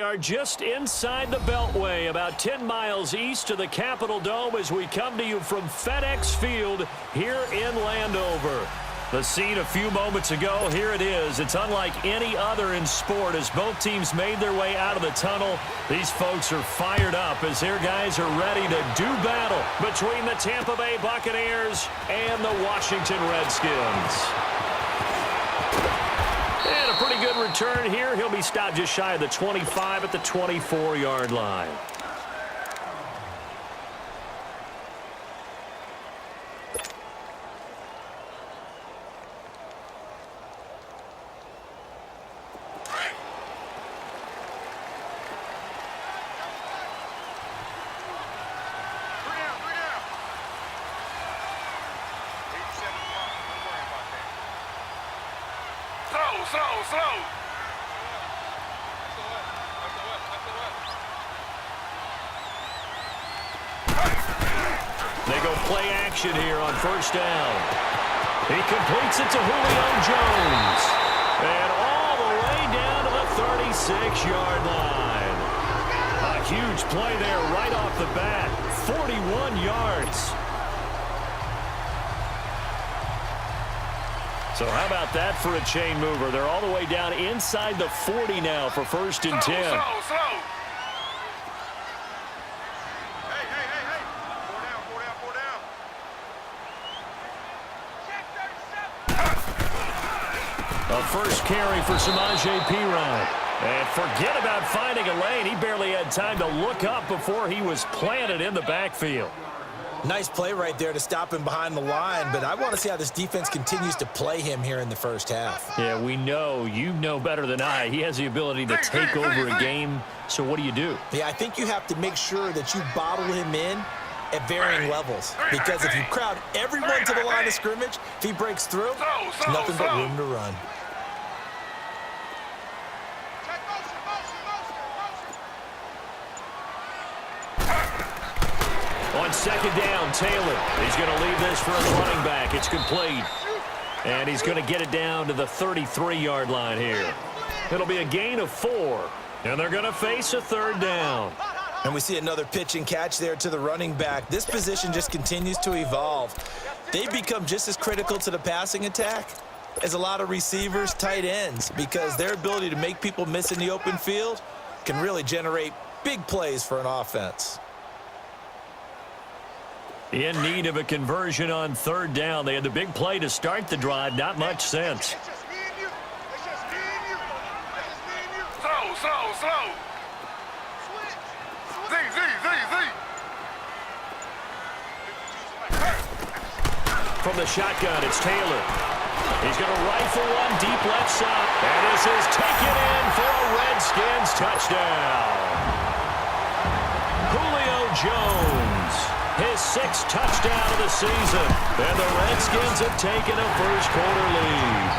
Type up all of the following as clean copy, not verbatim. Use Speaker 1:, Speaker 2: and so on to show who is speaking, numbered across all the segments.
Speaker 1: We are just inside the Beltway, about 10 miles east of the Capitol Dome as we come to you from FedEx Field here in Landover. The scene a few moments ago, here it is. It's unlike any other in sport as both teams made their way out of the tunnel. These folks are fired up as their guys are ready to do battle between the Tampa Bay Buccaneers and the Washington Redskins. And a pretty good return here. He'll be stopped just shy of the 25 at the 24-yard line.
Speaker 2: Slow.
Speaker 1: They go play action here on first down. He completes it to Julio Jones. And all the way down to the 36-yard line. A huge play there right off the bat. 41 yards. So how about that for a chain mover? They're all the way down inside the 40 now for first and 10.
Speaker 2: Slow. Hey. Four down.
Speaker 1: A first carry for Samaje Perine. And forget about finding a lane. He barely had time to look up before he was planted in the backfield.
Speaker 3: Nice play right there to stop him behind the line, but I want to see how this defense continues to play him here in the first half.
Speaker 1: Yeah, we know. You know better than I. He has the ability to take over a game, so what do you do?
Speaker 3: Yeah, I think you have to make sure that you bottle him in at varying levels, because if you crowd everyone to the line of scrimmage, if he breaks through, there's nothing but room to run.
Speaker 1: On second down, Taylor. He's going to leave this for his running back. It's complete. And he's going to get it down to the 33-yard line here. It'll be a gain of 4. And they're going to face a third down.
Speaker 3: And we see another pitch and catch there to the running back. This position just continues to evolve. They've become just as critical to the passing attack as a lot of receivers, tight ends, because their ability to make people miss in the open field can really generate big plays for an offense.
Speaker 1: In need of a conversion on third down. They had the big play to start the drive. Not much sense.
Speaker 2: Slow. Z.
Speaker 1: From the shotgun, it's Taylor. He's going to rifle one deep left side. And this is taken in for a Redskins touchdown. Julio Jones. His 6th touchdown of the season. And the Redskins have taken a first-quarter lead.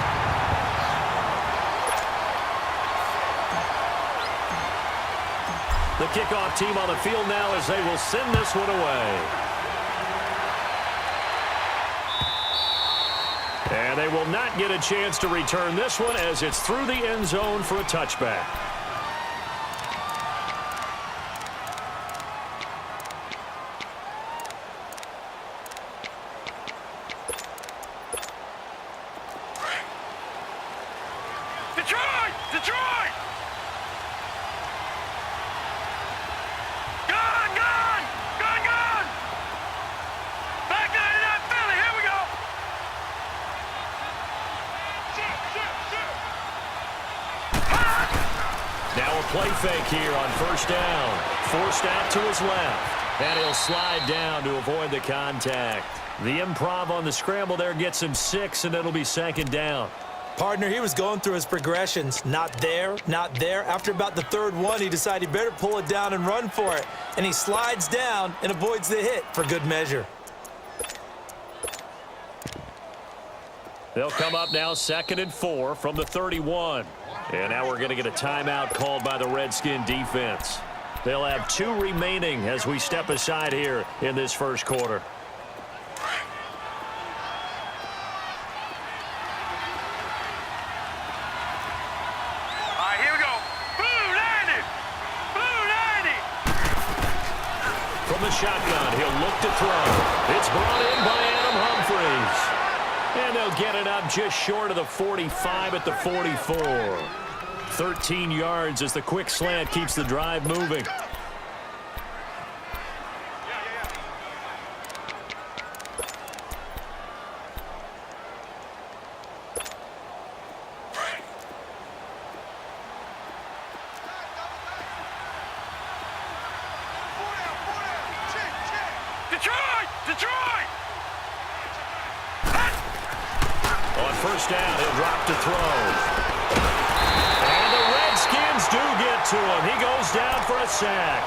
Speaker 1: The kickoff team on the field now as they will send this one away. And they will not get a chance to return this one as it's through the end zone for a touchback.
Speaker 2: Detroit! Gone! Back out of that Philly, here we go!
Speaker 1: Now a play fake here on first down. Forced out to his left. And he'll slide down to avoid the contact. The improv on the scramble there gets him 6, and it'll be second down.
Speaker 3: Partner, he was going through his progressions. Not there. After about the third one, he decided he better pull it down and run for it. And he slides down and avoids the hit for good measure.
Speaker 1: They'll come up now 2nd and 4 from the 31. And now we're going to get a timeout called by the Redskin defense. They'll have 2 remaining as we step aside here in this first quarter.
Speaker 2: All right, here we go. Boom, landed.
Speaker 1: from the shotgun. He'll look to throw. It's brought in by Adam Humphries. And they'll get it up just short of the 45 at the 44. 13 yards as the quick slant keeps the drive moving.
Speaker 2: Detroit!
Speaker 1: On first down, he'll drop to throw. And the Redskins do get to him. He goes down for a sack.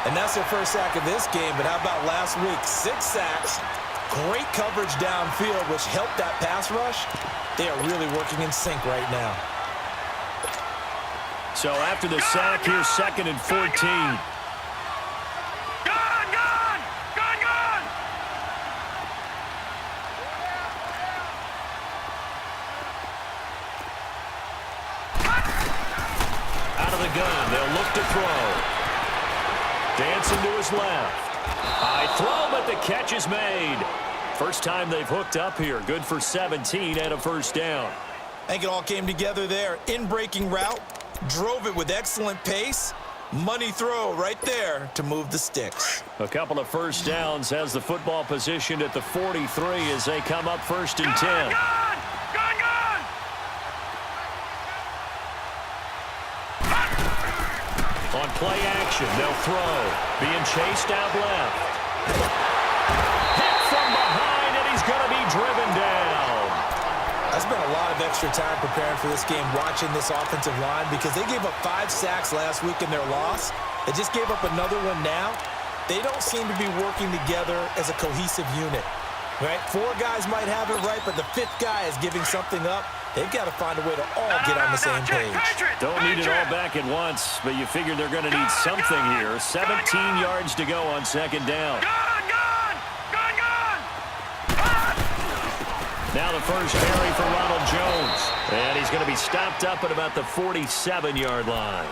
Speaker 3: And that's their first sack of this game, but how about last week? 6 sacks, great coverage downfield, which helped that pass rush. They are really working in sync right now.
Speaker 1: So after the sack, here's 2nd and 14. Gun. They'll look to throw. Dancing to his left. High throw, but the catch is made. First time they've hooked up here. Good for 17 and a first down.
Speaker 3: I think it all came together there. In-breaking route. Drove it with excellent pace. Money throw right there to move the sticks.
Speaker 1: A couple of first downs has the football positioned at the 43 as they come up 1st and 10. On play action, they'll throw. Being chased out left. Hit from behind, and he's going to be driven down.
Speaker 3: I spent a lot of extra time preparing for this game, watching this offensive line, because they gave up 5 sacks last week in their loss. They just gave up another one now. They don't seem to be working together as a cohesive unit. Right? 4 guys might have it right, but the 5th guy is giving something up. They've got to find a way to all get on the same page.
Speaker 1: Don't need it all back at once, but you figure they're going to need something here. 17 yards to go on 2nd down. Now the first carry for Ronald Jones. And he's going to be stopped up at about the 47-yard line.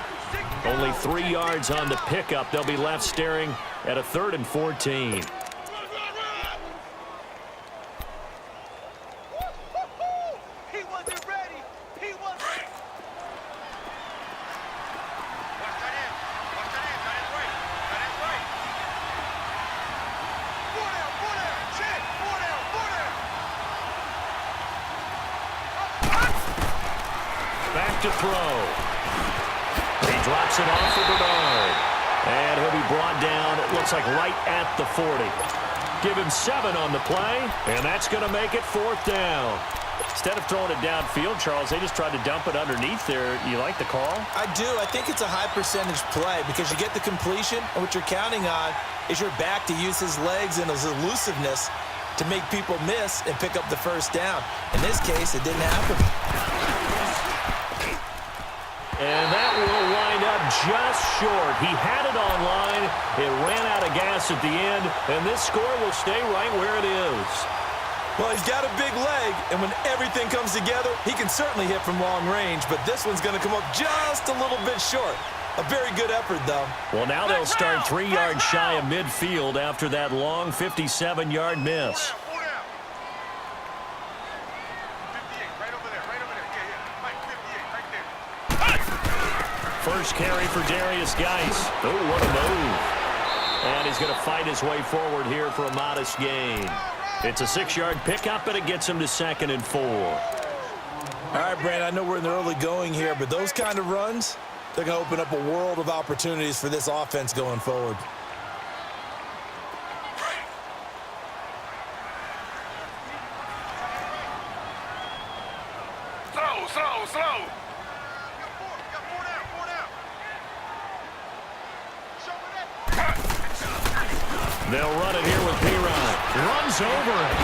Speaker 1: Only 3 yards on the pickup. They'll be left staring at a 3rd and 14. To throw. He drops it off for Bernard. And he'll be brought down, it looks like right at the 40. Give him 7 on the play, and that's going to make it 4th down. Instead of throwing it downfield, Charles, they just tried to dump it underneath there. You like the call?
Speaker 3: I do. I think it's a high percentage play because you get the completion, and what you're counting on is your back to use his legs and his elusiveness to make people miss and pick up the first down. In this case, it didn't happen.
Speaker 1: And that will wind up just short. He had it on line. It ran out of gas at the end, and this score will stay right where it is.
Speaker 3: Well, he's got a big leg, and when everything comes together, he can certainly hit from long range, but this one's going to come up just a little bit short. A very good effort, though.
Speaker 1: Well, now they'll start 3 yards shy of midfield after that long 57-yard miss. First carry for Darius Geis. Oh, what a move. And he's going to fight his way forward here for a modest gain. It's a 6-yard pickup, and it gets him to 2nd and 4.
Speaker 3: All right, Brandon, I know we're in the early going here, but those kind of runs, they're going to open up a world of opportunities for this offense going forward.
Speaker 2: Slow.
Speaker 1: They'll run it here with P-Rod. Runs over it.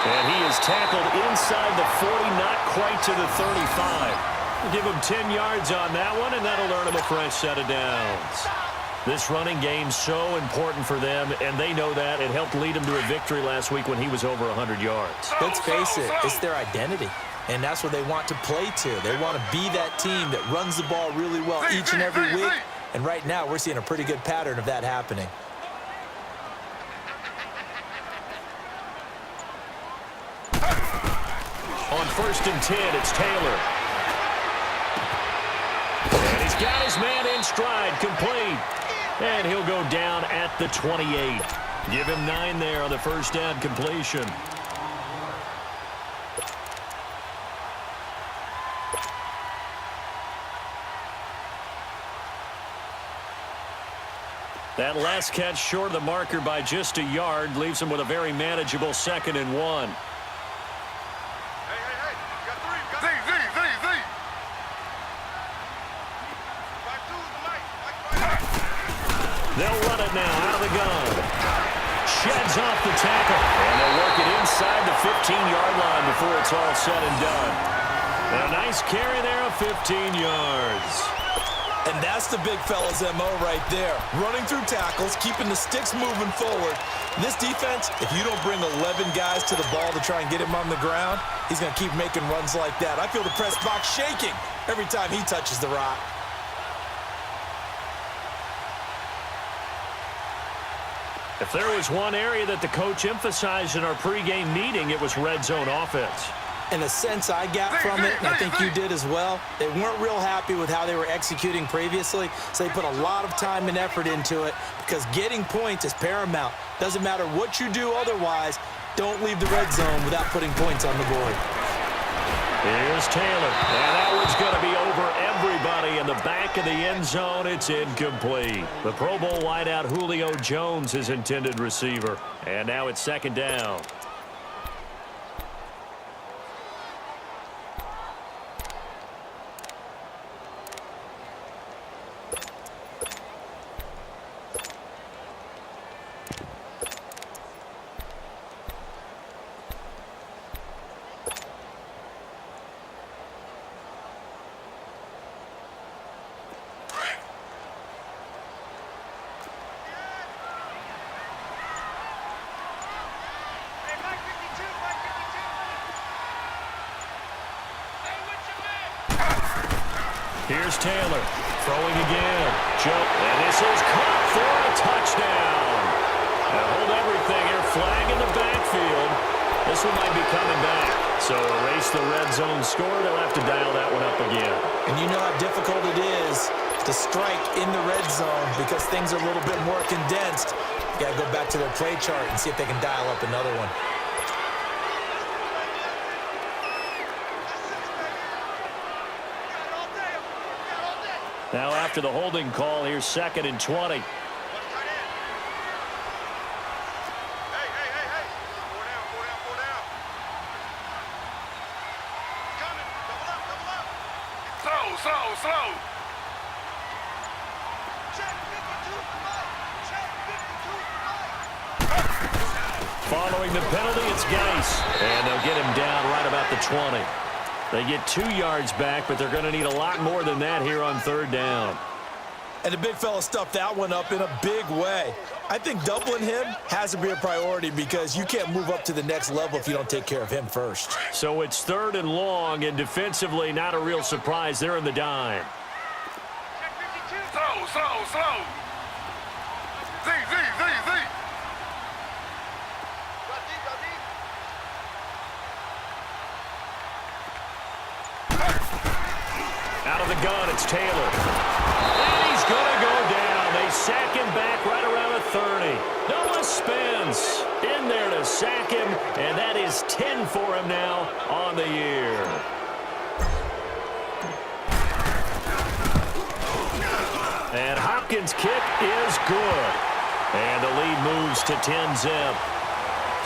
Speaker 1: And he is tackled inside the 40, not quite to the 35. We'll give him 10 yards on that one, and that'll earn him a fresh set of downs. This running game's so important for them, and they know that. It helped lead him to a victory last week when he was over 100 yards.
Speaker 3: Let's face it, it's their identity, and that's what they want to play to. They want to be that team that runs the ball really well each and every week, And right now, we're seeing a pretty good pattern of that happening.
Speaker 1: On 1st and 10, it's Taylor. And he's got his man in stride, complete. And he'll go down at the 28. Give him 9 there on the first down completion. That last catch short of the marker by just a yard leaves him with a very manageable 2nd and 1. They'll run it now out of the gun. Sheds off the tackle. And they'll work it inside the 15-yard line before it's all said and done. And a nice carry there of 15 yards.
Speaker 3: And that's the big fella's MO right there. Running through tackles, keeping the sticks moving forward. This defense, if you don't bring 11 guys to the ball to try and get him on the ground, he's going to keep making runs like that. I feel the press box shaking every time he touches the rock.
Speaker 1: If there was one area that the coach emphasized in our pregame meeting, it was red zone offense.
Speaker 3: In a sense I got from it, and I think you did as well, they weren't real happy with how they were executing previously, so they put a lot of time and effort into it because getting points is paramount. Doesn't matter what you do otherwise, don't leave the red zone without putting points on the board.
Speaker 1: Here's Taylor, and that one's going to be over everybody in the back of the end zone. It's incomplete. The Pro Bowl wideout Julio Jones is intended receiver, and now it's 2nd down. Here's Taylor, throwing again. And this is caught for a touchdown. Now hold everything here, flag in the backfield. This one might be coming back. So erase the red zone score. They'll have to dial that one up again.
Speaker 3: And you know how difficult it is to strike in the red zone because things are a little bit more condensed. You got to go back to their play chart and see if they can dial up another one.
Speaker 1: Now after the holding call, here's 2nd and 20.
Speaker 2: Slow.
Speaker 1: Following the penalty, it's Geis. And they'll get him down right about the 20. They get 2 yards back, but they're going to need a lot more than that here on 3rd down.
Speaker 3: And the big fella stuffed that one up in a big way. I think doubling him has to be a priority because you can't move up to the next level if you don't take care of him first.
Speaker 1: So it's 3rd and long, and defensively not a real surprise. They're in the dime.
Speaker 2: Slow. Z.
Speaker 1: Out of the gun, it's Taylor. And he's going to go down. They sack him back right around the 30. Noah spins in there to sack him, and that is 10 for him now on the year. And Hopkins' kick is good. And the lead moves to 10-zip.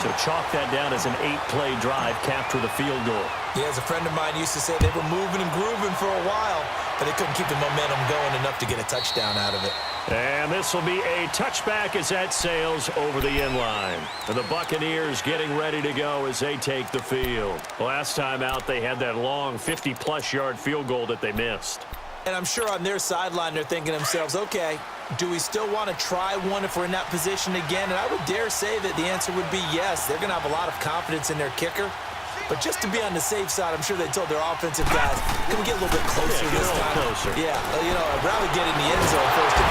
Speaker 1: So chalk that down as an 8-play drive, capture the field goal.
Speaker 3: Yeah, as a friend of mine used to say, they were moving and grooving for a while, but they couldn't keep the momentum going enough to get a touchdown out of it.
Speaker 1: And this will be a touchback as that sails over the end line. And the Buccaneers getting ready to go as they take the field. Last time out, they had that long 50-plus yard field goal that they missed.
Speaker 3: And I'm sure on their sideline, they're thinking to themselves, okay, do we still want to try one if we're in that position again? And I would dare say that the answer would be yes. They're going to have a lot of confidence in their kicker. But just to be on the safe side, I'm sure they told their offensive guys, can we get a little bit closer this time?
Speaker 1: Closer.
Speaker 3: Yeah, you know, I'd rather get in the end zone first and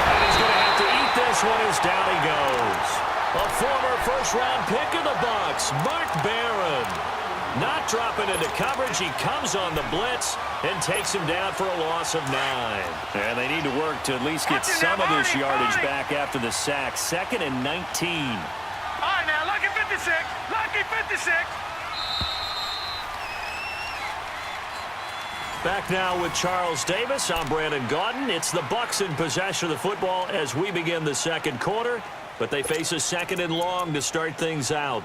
Speaker 1: this one is down he goes. A former first-round pick of the Bucs, Mark Barron. Not dropping into coverage. He comes on the blitz and takes him down for a loss of 9. And they need to work to at least get some of this yardage back after the sack. 2nd and 19.
Speaker 2: All right, now, lucky 56. Lucky 56.
Speaker 1: Back now with Charles Davis. I'm Brandon Gaudin. It's the Bucs in possession of the football as we begin the second quarter. But they face a 2nd and long to start things out.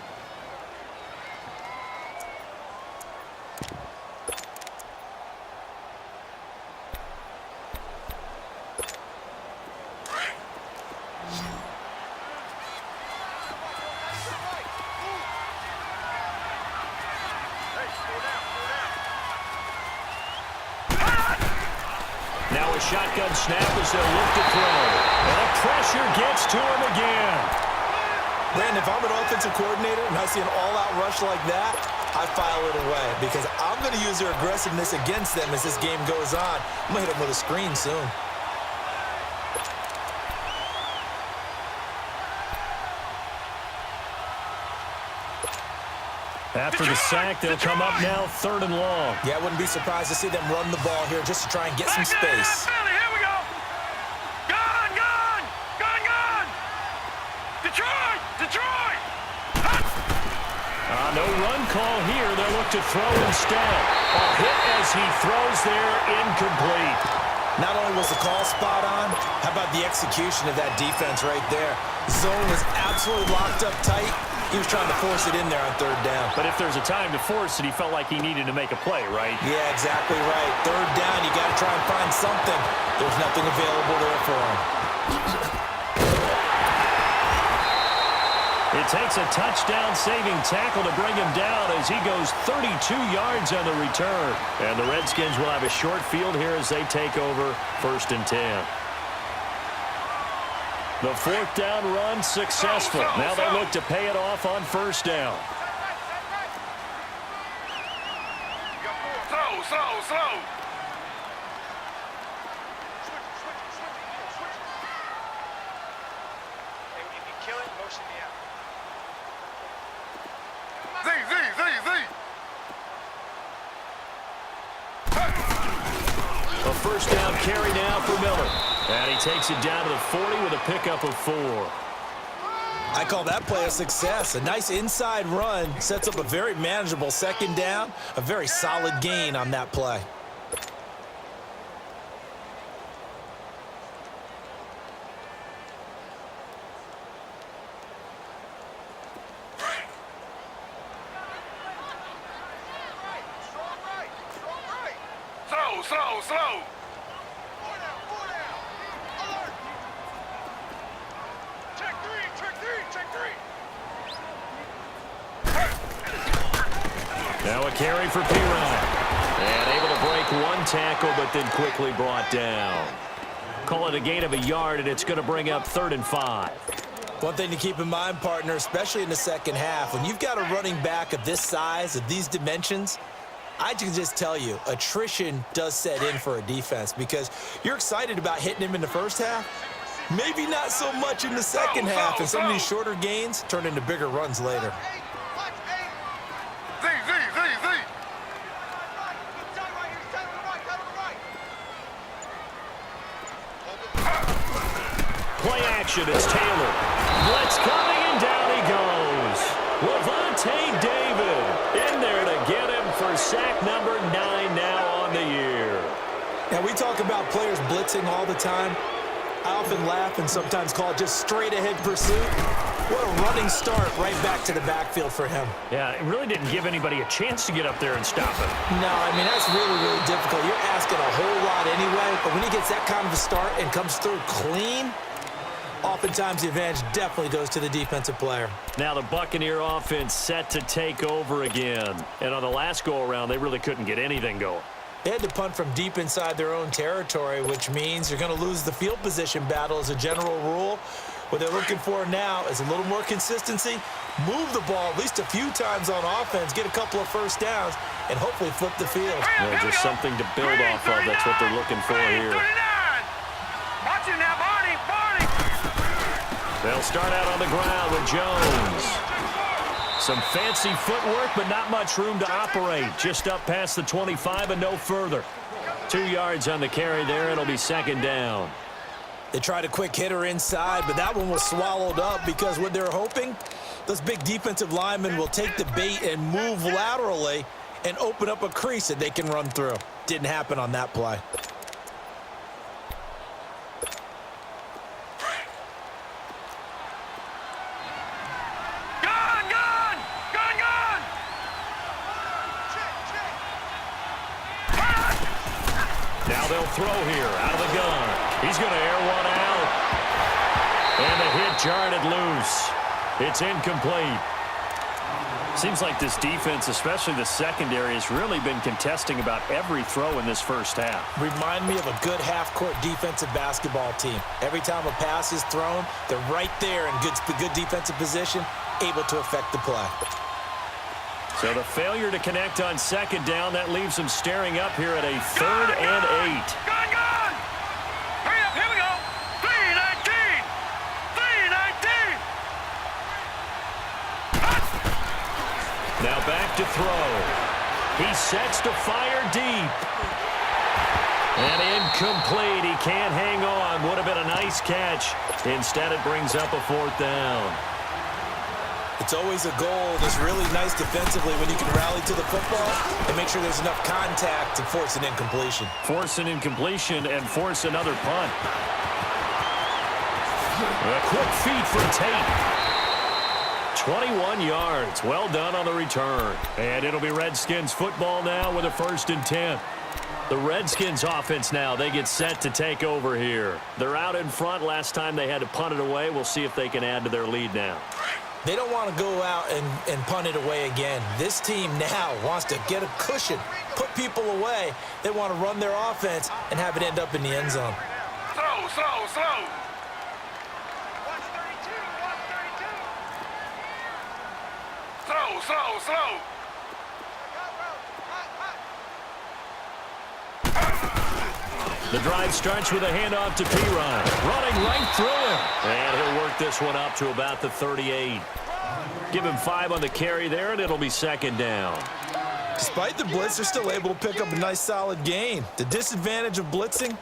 Speaker 1: Now a shotgun snap as they'll look to throw. And the pressure gets to him again.
Speaker 3: Brandon, if I'm an offensive coordinator and I see an all-out rush like that, I file it away because I'm going to use their aggressiveness against them as this game goes on. I'm going to hit them with a screen soon.
Speaker 1: After the sack, they'll come up now 3rd and long.
Speaker 3: Yeah, I wouldn't be surprised to see them run the ball here just to try and get some space.
Speaker 2: Here we go. Gone, gone. Gone, gone. Detroit, Detroit.
Speaker 1: No run call here. They'll look to throw instead. A hit as he throws there, incomplete.
Speaker 3: Not only was the call spot on, how about the execution of that defense right there? Zone was absolutely locked up tight. He was trying to force it in there on 3rd down.
Speaker 1: But if there's a time to force it, he felt like he needed to make a play, right?
Speaker 3: Yeah, exactly right. 3rd down, you got to try and find something. There's nothing available there for him.
Speaker 1: It takes a touchdown-saving tackle to bring him down as he goes 32 yards on the return. And the Redskins will have a short field here as they take over 1st and 10. The 4th down run successful. Now they look to pay it off on 1st down.
Speaker 2: Slow, slow, slow.
Speaker 4: If you kill it, motion me out.
Speaker 1: A 1st down carry now for Miller. And he takes it down to the 40 with a pickup of 4.
Speaker 3: I call that play a success. A nice inside run sets up a very manageable 2nd down. A very solid gain on that play.
Speaker 2: Slow, slow, slow.
Speaker 1: Now a carry for Pirine. And able to break one tackle, but then quickly brought down. Call it a gain of a yard, and it's going to bring up 3rd and 5.
Speaker 3: One thing to keep in mind, partner, especially in the second half, when you've got a running back of this size, of these dimensions, I can just tell you, attrition does set in for a defense because you're excited about hitting him in the first half. Maybe not so much in the second half, and some of these shorter gains turn into bigger runs later.
Speaker 1: Play action, it's Taylor. Blitz coming, and down he goes. Levante David in there to get him for sack number 9 now on the year.
Speaker 3: Now, we talk about players blitzing all the time. I often laugh and sometimes call it just straight-ahead pursuit. What a running start right back to the backfield for him.
Speaker 1: Yeah, it really didn't give anybody a chance to get up there and stop him.
Speaker 3: No, I mean, that's really, really difficult. You're asking a whole lot anyway, but when he gets that kind of a start and comes through clean, oftentimes the advantage definitely goes to the defensive player.
Speaker 1: Now the Buccaneer offense set to take over again. And on the last go-around, they really couldn't get anything going.
Speaker 3: They had to punt from deep inside their own territory, which means you're going to lose the field position battle as a general rule. What they're looking for now is a little more consistency, move the ball at least a few times on offense, get a couple of first downs, and hopefully flip the field.
Speaker 1: Yeah, just something to build off of. That's what they're looking for here.
Speaker 2: Watch it now, Barney, Barney.
Speaker 1: They'll start out on the ground with Jones. Some fancy footwork, but not much room to operate. Just up past the 25 and no further. 2 yards on the carry there. It'll be second down.
Speaker 3: They tried a quick hitter inside, but that one was swallowed up because what they're hoping, those big defensive linemen will take the bait and move laterally and open up a crease that they can run through. Didn't happen on that play.
Speaker 1: Now they'll throw here out of the gun. He's going to air one out. And the hit jarred it loose. It's incomplete. Seems like this defense, especially the secondary, has really been contesting about every throw in this first half.
Speaker 3: Remind me of a good half-court defensive basketball team. Every time a pass is thrown, they're right there in good defensive position, able to affect the play.
Speaker 1: So the failure to connect on second down, that leaves them staring up here at a 3rd and 8.
Speaker 2: Gun! Hurry up, here we go. 3-19. 3-19.
Speaker 1: Now back to throw. He sets to fire deep. And incomplete. He can't hang on. Would have been a nice catch. Instead, it brings up a 4th down.
Speaker 3: It's always a goal. It's really nice defensively when you can rally to the football and make sure there's enough contact to force an incompletion.
Speaker 1: Force an incompletion and force another punt. A quick feed for Tate. 21 yards. Well done on the return. And it'll be Redskins football now with a 1st and 10. The Redskins offense now, they get set to take over here. They're out in front. Last time they had to punt it away. We'll see if they can add to their lead now.
Speaker 3: They don't want to go out and punt it away again. This team now wants to get a cushion, put people away. They want to run their offense and have it end up in the end zone.
Speaker 2: Slow. 132. Slow.
Speaker 1: The drive starts with a handoff to P-Ryan. Running right through him. And he'll work this one up to about the 38. Give him 5 on the carry there, and it'll be second down.
Speaker 3: Despite the blitz, they're still able to pick up a nice, solid gain. The disadvantage of blitzing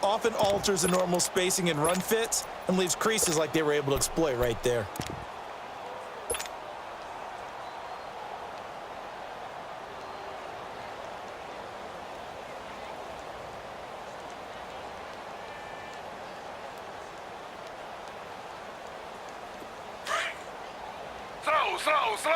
Speaker 3: often alters the normal spacing and run fits and leaves creases like they were able to exploit right there.
Speaker 2: Slow. Z.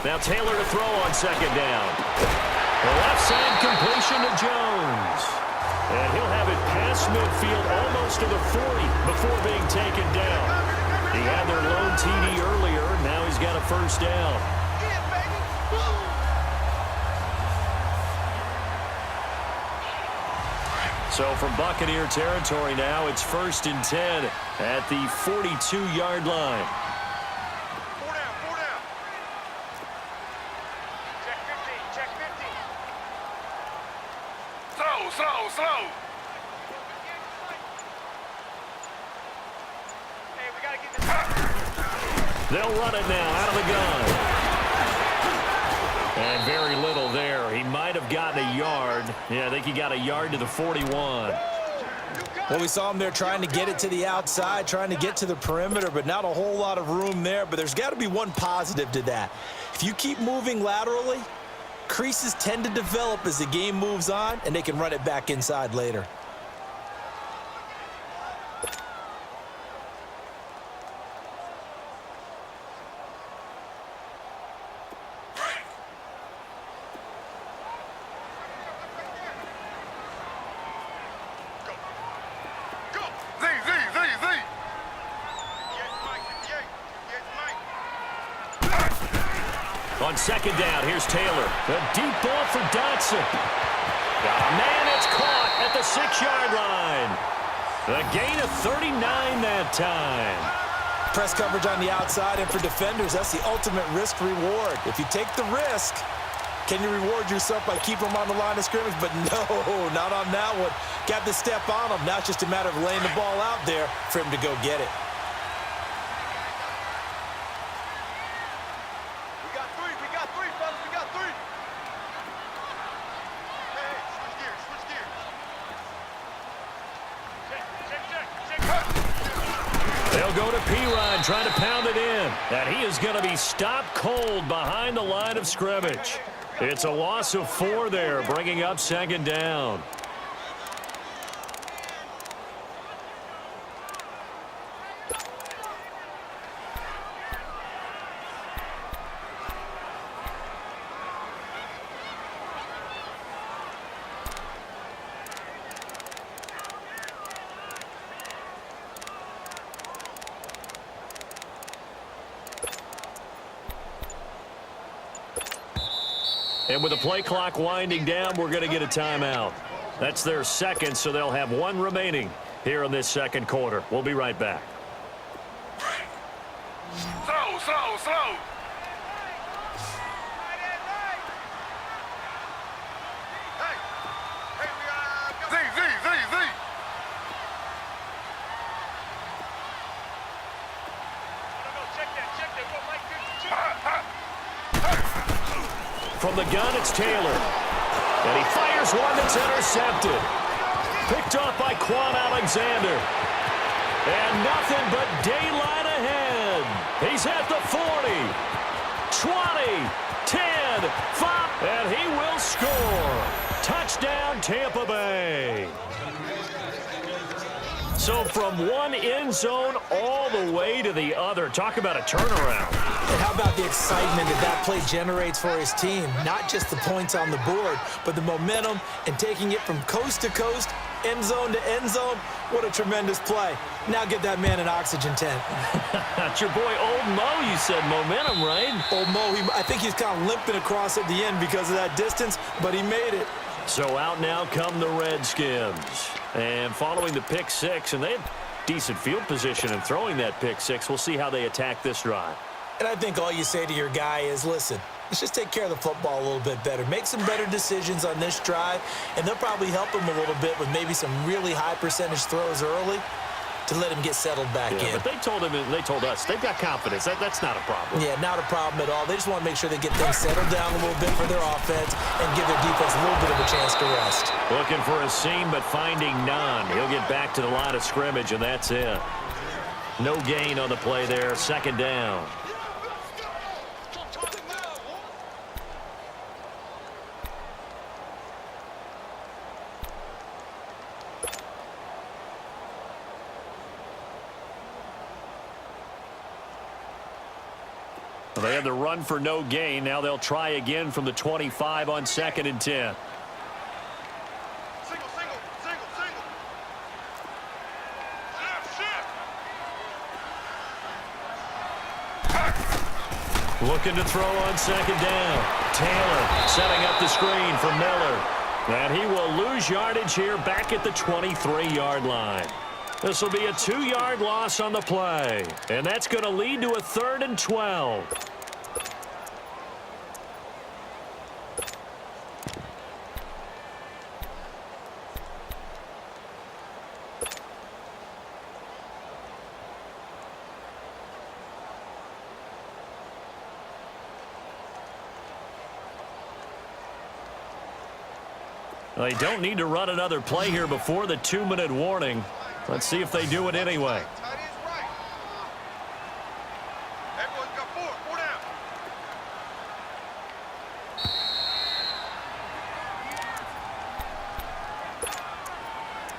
Speaker 1: Now Taylor to throw on second down. The left side completion to Jones. And he'll have it past midfield almost to the 40 before being taken down. He had their lone TD earlier. Now he's got a 1st down. So from Buccaneer territory now, it's 1st and 10 at the 42-yard line.
Speaker 4: 4 down. Check 15.
Speaker 2: Slow.
Speaker 4: Hey, we got to get this.
Speaker 1: They'll run it now out of the gun. And very little there. He might have gotten a yard. Yeah, I think he got a yard to the 41.
Speaker 3: Well, we saw him there trying to get it to the outside, trying to get to the perimeter, but not a whole lot of room there. But there's got to be one positive to that. If you keep moving laterally, creases tend to develop as the game moves on, and they can run it back inside later.
Speaker 1: On second down, here's Taylor. A deep ball for Dotson. Man, it's caught at the 6-yard line. A gain of 39 that time.
Speaker 3: Press coverage on the outside, and for defenders, that's the ultimate risk-reward. If you take the risk, can you reward yourself by keeping them on the line of scrimmage? But no, not on that one. Got the step on them. Now it's just a matter of laying the ball out there for him to go get it.
Speaker 4: We got three, fellas, we got three. Hey, switch gears, switch gears.
Speaker 1: They'll go to P-Rod, trying to pound it in. And he is going to be stopped cold behind the line of scrimmage. It's a loss of 4 there, bringing up second down. And with the play clock winding down, we're going to get a timeout. That's their second, so they'll have 1 remaining here in this second quarter. We'll be right back.
Speaker 2: Slow.
Speaker 4: Hey, we got...
Speaker 2: Z.
Speaker 4: Check that. What Mike did.
Speaker 1: From the gun, it's Taylor. And he fires one that's intercepted. Picked off by Quan Alexander. And nothing but daylight ahead. He's at the 40, 20, 10, 5, and he will score. Touchdown, Tampa Bay. So from one end zone all the way to the other. Talk about a turnaround.
Speaker 3: And how about the excitement that play generates for his team? Not just the points on the board, but the momentum and taking it from coast to coast, end zone to end zone. What a tremendous play. Now get that man an oxygen tent.
Speaker 1: That's your boy Old Mo, you said. Momentum, right?
Speaker 3: Old Mo, I think he's kind of limping across at the end because of that distance, but he made it.
Speaker 1: So out now come the Redskins. And following the pick six, and they had decent field position in throwing that pick six. We'll see how they attack this drive.
Speaker 3: And I think all you say to your guy is, listen, let's just take care of the football a little bit better. Make some better decisions on this drive, and they'll probably help him a little bit with maybe some really high percentage throws early to let him get settled back in.
Speaker 1: But they told him, and they told us, they've got confidence. That's not a problem.
Speaker 3: Yeah, not a problem at all. They just want to make sure they get things settled down a little bit for their offense and give their defense a little bit of a chance to rest.
Speaker 1: Looking for a seam, but finding none. He'll get back to the line of scrimmage, and that's it. No gain on the play there. Second down. They had the run for no gain. Now they'll try again from the 25 on 2nd and 10.
Speaker 4: Single. Shift.
Speaker 1: Looking to throw on 2nd down. Taylor setting up the screen for Miller. And he will lose yardage here back at the 23-yard line. This will be a 2-yard loss on the play. And that's going to lead to a 3rd and 12. They don't need to run another play here before the 2-minute warning. Let's see if they do it anyway.
Speaker 4: Tight end's right. Everyone's got four down.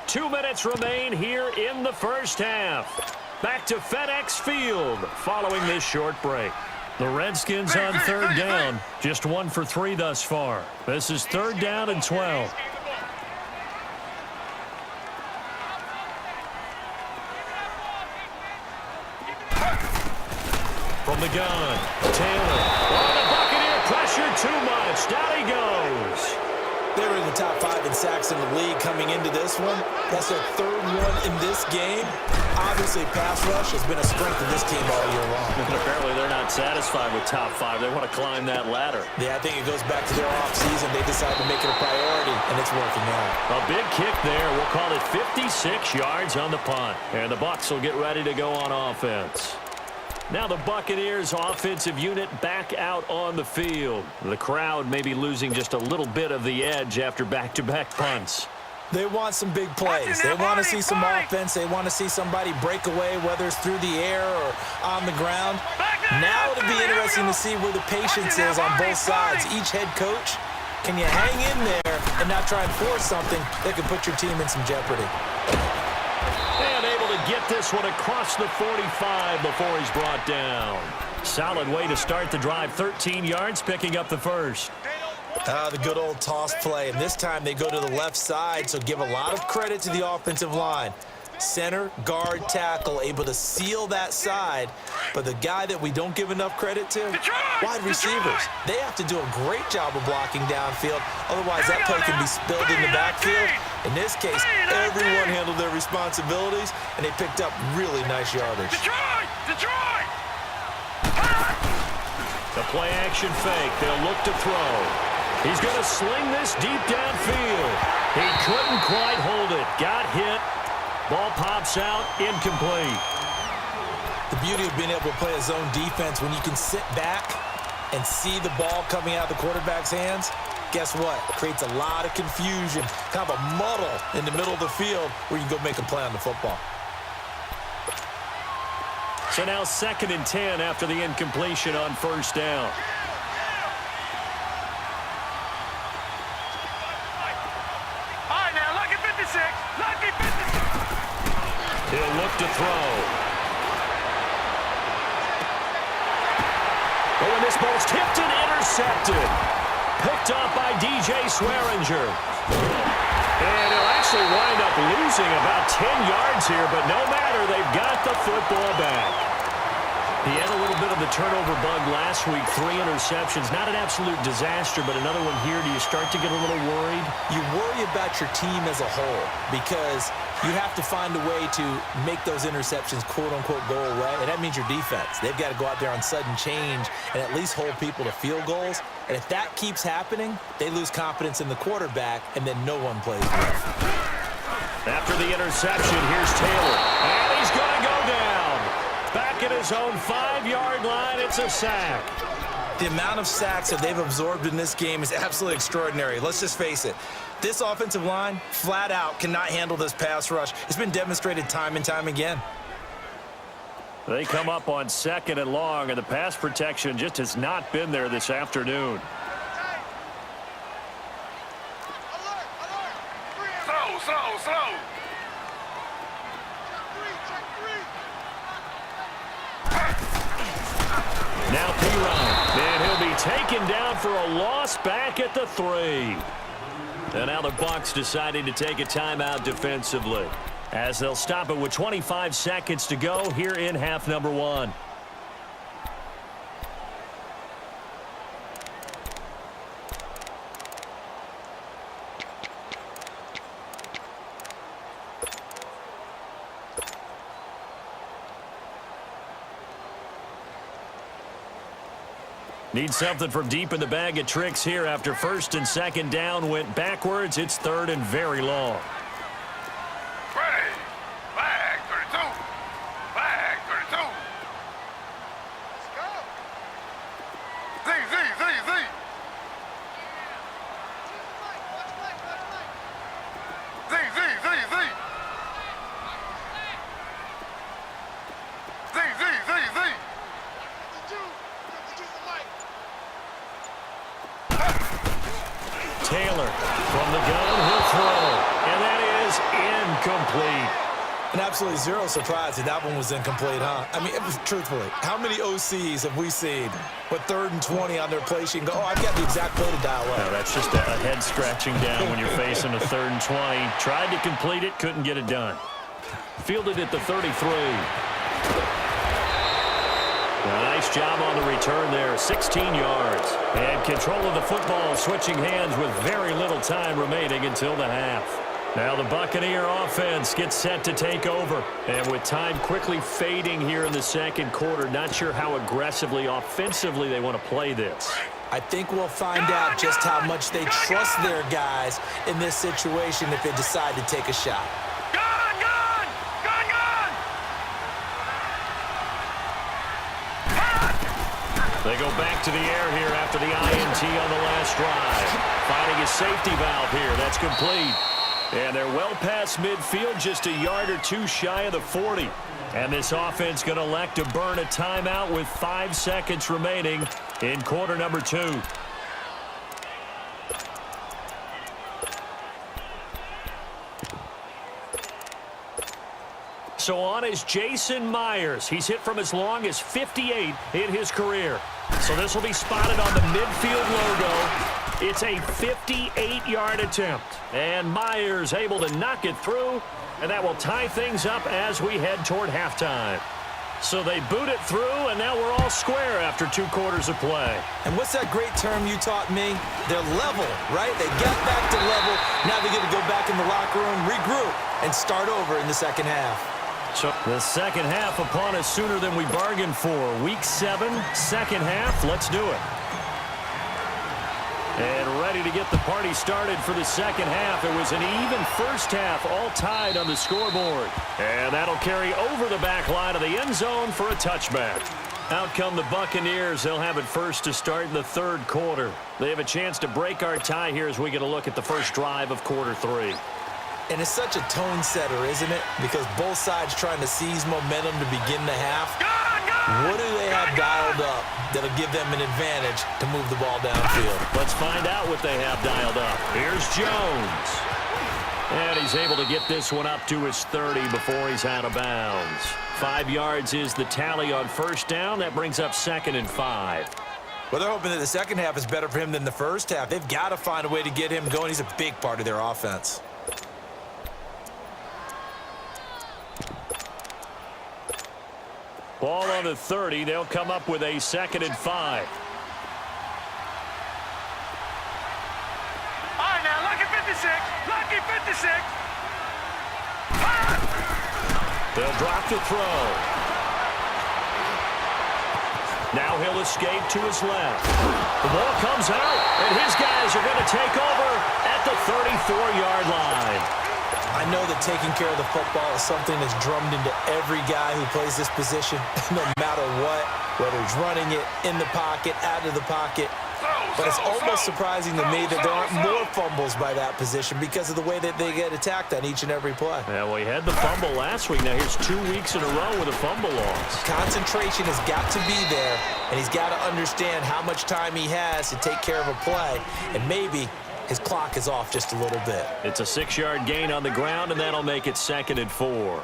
Speaker 1: 2 minutes remain here in the first half. Back to FedEx Field following this short break. The Redskins on 3rd down. Just 1 for 3 thus far. This is 3rd down and 12. From the gun, Taylor. Oh, the Buccaneer pressure too much. Down he goes.
Speaker 3: They were in the top 5 in sacks in the league coming into this one. That's their 3rd one in this game. Obviously, pass rush has been a strength of this team all year long.
Speaker 1: And apparently they're not satisfied with top 5. They want to climb that ladder.
Speaker 3: Yeah, I think it goes back to their offseason. They decided to make it a priority, and it's working out.
Speaker 1: A big kick there. We'll call it 56 yards on the punt. And the Bucs will get ready to go on offense. Now the Buccaneers offensive unit back out on the field. The crowd may be losing just a little bit of the edge after back-to-back punts.
Speaker 3: They want some big plays. They want to see some offense. They want to see somebody break away, whether it's through the air or on the ground. Now it'll be interesting to see where the patience is on both sides. Each head coach, can you hang in there and not try and force something that could put your team in some jeopardy?
Speaker 1: And able to get this one across the 45 before he's brought down. Solid way to start the drive. 13 yards, picking up the first.
Speaker 3: The good old toss play, and this time they go to the left side, so give a lot of credit to the offensive line. Center, guard, tackle, able to seal that side, but the guy that we don't give enough credit to, wide receivers. They have to do a great job of blocking downfield, otherwise that play can be spilled in the backfield. In this case, everyone handled their responsibilities, and they picked up really nice yardage.
Speaker 1: The play-action fake. They'll look to throw. He's going to sling this deep downfield. He couldn't quite hold it. Got hit. Ball pops out. Incomplete.
Speaker 3: The beauty of being able to play a zone defense when you can sit back and see the ball coming out of the quarterback's hands, guess what? It creates a lot of confusion, kind of a muddle in the middle of the field where you can go make a play on the football.
Speaker 1: So now 2nd and 10 after the incompletion on first down. He'll look to throw. Oh, and this ball's tipped and intercepted. Picked up by DJ Swearinger. And he'll actually wind up losing about 10 yards here, but no matter, they've got the football back. He had a little bit of the turnover bug last week, 3 interceptions. Not an absolute disaster, but another one here. Do you start to get a little worried?
Speaker 3: You worry about your team as a whole because you have to find a way to make those interceptions, quote-unquote, go away, and that means your defense. They've got to go out there on sudden change and at least hold people to field goals. And if that keeps happening, they lose confidence in the quarterback, and then no one plays well.
Speaker 1: After the interception, here's Taylor. And he's going to go down. Back at his own 5-yard line, it's a sack.
Speaker 3: The amount of sacks that they've absorbed in this game is absolutely extraordinary. Let's just face it. This offensive line, flat out, cannot handle this pass rush. It's been demonstrated time and time again.
Speaker 1: They come up on 2nd and long, and the pass protection just has not been there this afternoon.
Speaker 2: Slow.
Speaker 1: Now P-Ryan, and he'll be taken down for a loss back at the 3. And now the Bucs deciding to take a timeout defensively, as they'll stop it with 25 seconds to go here in half number 1. Need something from deep in the bag of tricks here after 1st and 2nd down went backwards. It's 3rd and very long.
Speaker 2: Ready. Flag 32. Flag 32.
Speaker 4: Let's go.
Speaker 2: Z.
Speaker 1: Taylor from the gun, he'll throw. And that is incomplete.
Speaker 3: And absolutely zero surprise that one was incomplete, huh? I mean, truthfully, how many OCs have we seen with 3rd and 20 on their play sheet and go, oh, I've got the exact play to dial up?
Speaker 1: No, that's just a head scratching down when you're facing a 3rd and 20. Tried to complete it, couldn't get it done. Fielded at the 33. Nice job on the return there, 16 yards. And control of the football switching hands with very little time remaining until the half. Now the Buccaneer offense gets set to take over. And with time quickly fading here in the second quarter, not sure how aggressively, offensively they want to play this.
Speaker 3: I think we'll find out just how much they trust their guys in this situation if they decide to take a shot.
Speaker 2: Gone, gone! Gone, gone!
Speaker 1: They go back to the air here after the INT on the last drive. Finding a safety valve here. That's complete. And they're well past midfield, just a yard or two shy of the 40. And this offense going to elect to burn a timeout with 5 seconds remaining in quarter number 2. So on is Jason Myers. He's hit from as long as 58 in his career. So this will be spotted on the midfield logo. It's a 58-yard attempt. And Myers able to knock it through. And that will tie things up as we head toward halftime. So they boot it through, and now we're all square after 2 quarters of play.
Speaker 3: And what's that great term you taught me? They're level, right? They get back to level. Now they get to go back in the locker room, regroup, and start over in the second half.
Speaker 1: So the second half upon us sooner than we bargained for. Week 7, second half. Let's do it. And ready to get the party started for the second half. It was an even first half, all tied on the scoreboard. And that'll carry over the back line of the end zone for a touchback. Out come the Buccaneers. They'll have it first to start in the third quarter. They have a chance to break our tie here as we get a look at the first drive of quarter 3.
Speaker 3: And it's such a tone setter, isn't it? Because both sides trying to seize momentum to begin the half. What do they have dialed up that'll give them an advantage to move the ball downfield?
Speaker 1: Let's find out what they have dialed up. Here's Jones. And he's able to get this one up to his 30 before he's out of bounds. 5 yards is the tally on first down. That brings up 2nd and 5.
Speaker 3: Well, they're hoping that the second half is better for him than the first half. They've got to find a way to get him going. He's a big part of their offense.
Speaker 1: Ball on the 30. They'll come up with a 2nd and 5.
Speaker 2: All right, now, lucky 56. Lucky 56.
Speaker 1: They'll drop the throw. Now he'll escape to his left. The ball comes out, and his guys are going to take over at the 34-yard line.
Speaker 3: I know that taking care of the football is something that's drummed into every guy who plays this position, no matter what, whether he's running it, in the pocket, out of the pocket. But it's almost surprising to me that there aren't more fumbles by that position because of the way that they get attacked on each and every play.
Speaker 1: Yeah, well, he had the fumble last week. Now here's 2 weeks in a row with a fumble loss.
Speaker 3: Concentration has got to be there, and he's got to understand how much time he has to take care of a play, and maybe his clock is off just a little bit.
Speaker 1: It's a 6-yard gain on the ground, and that'll make it 2nd and 4.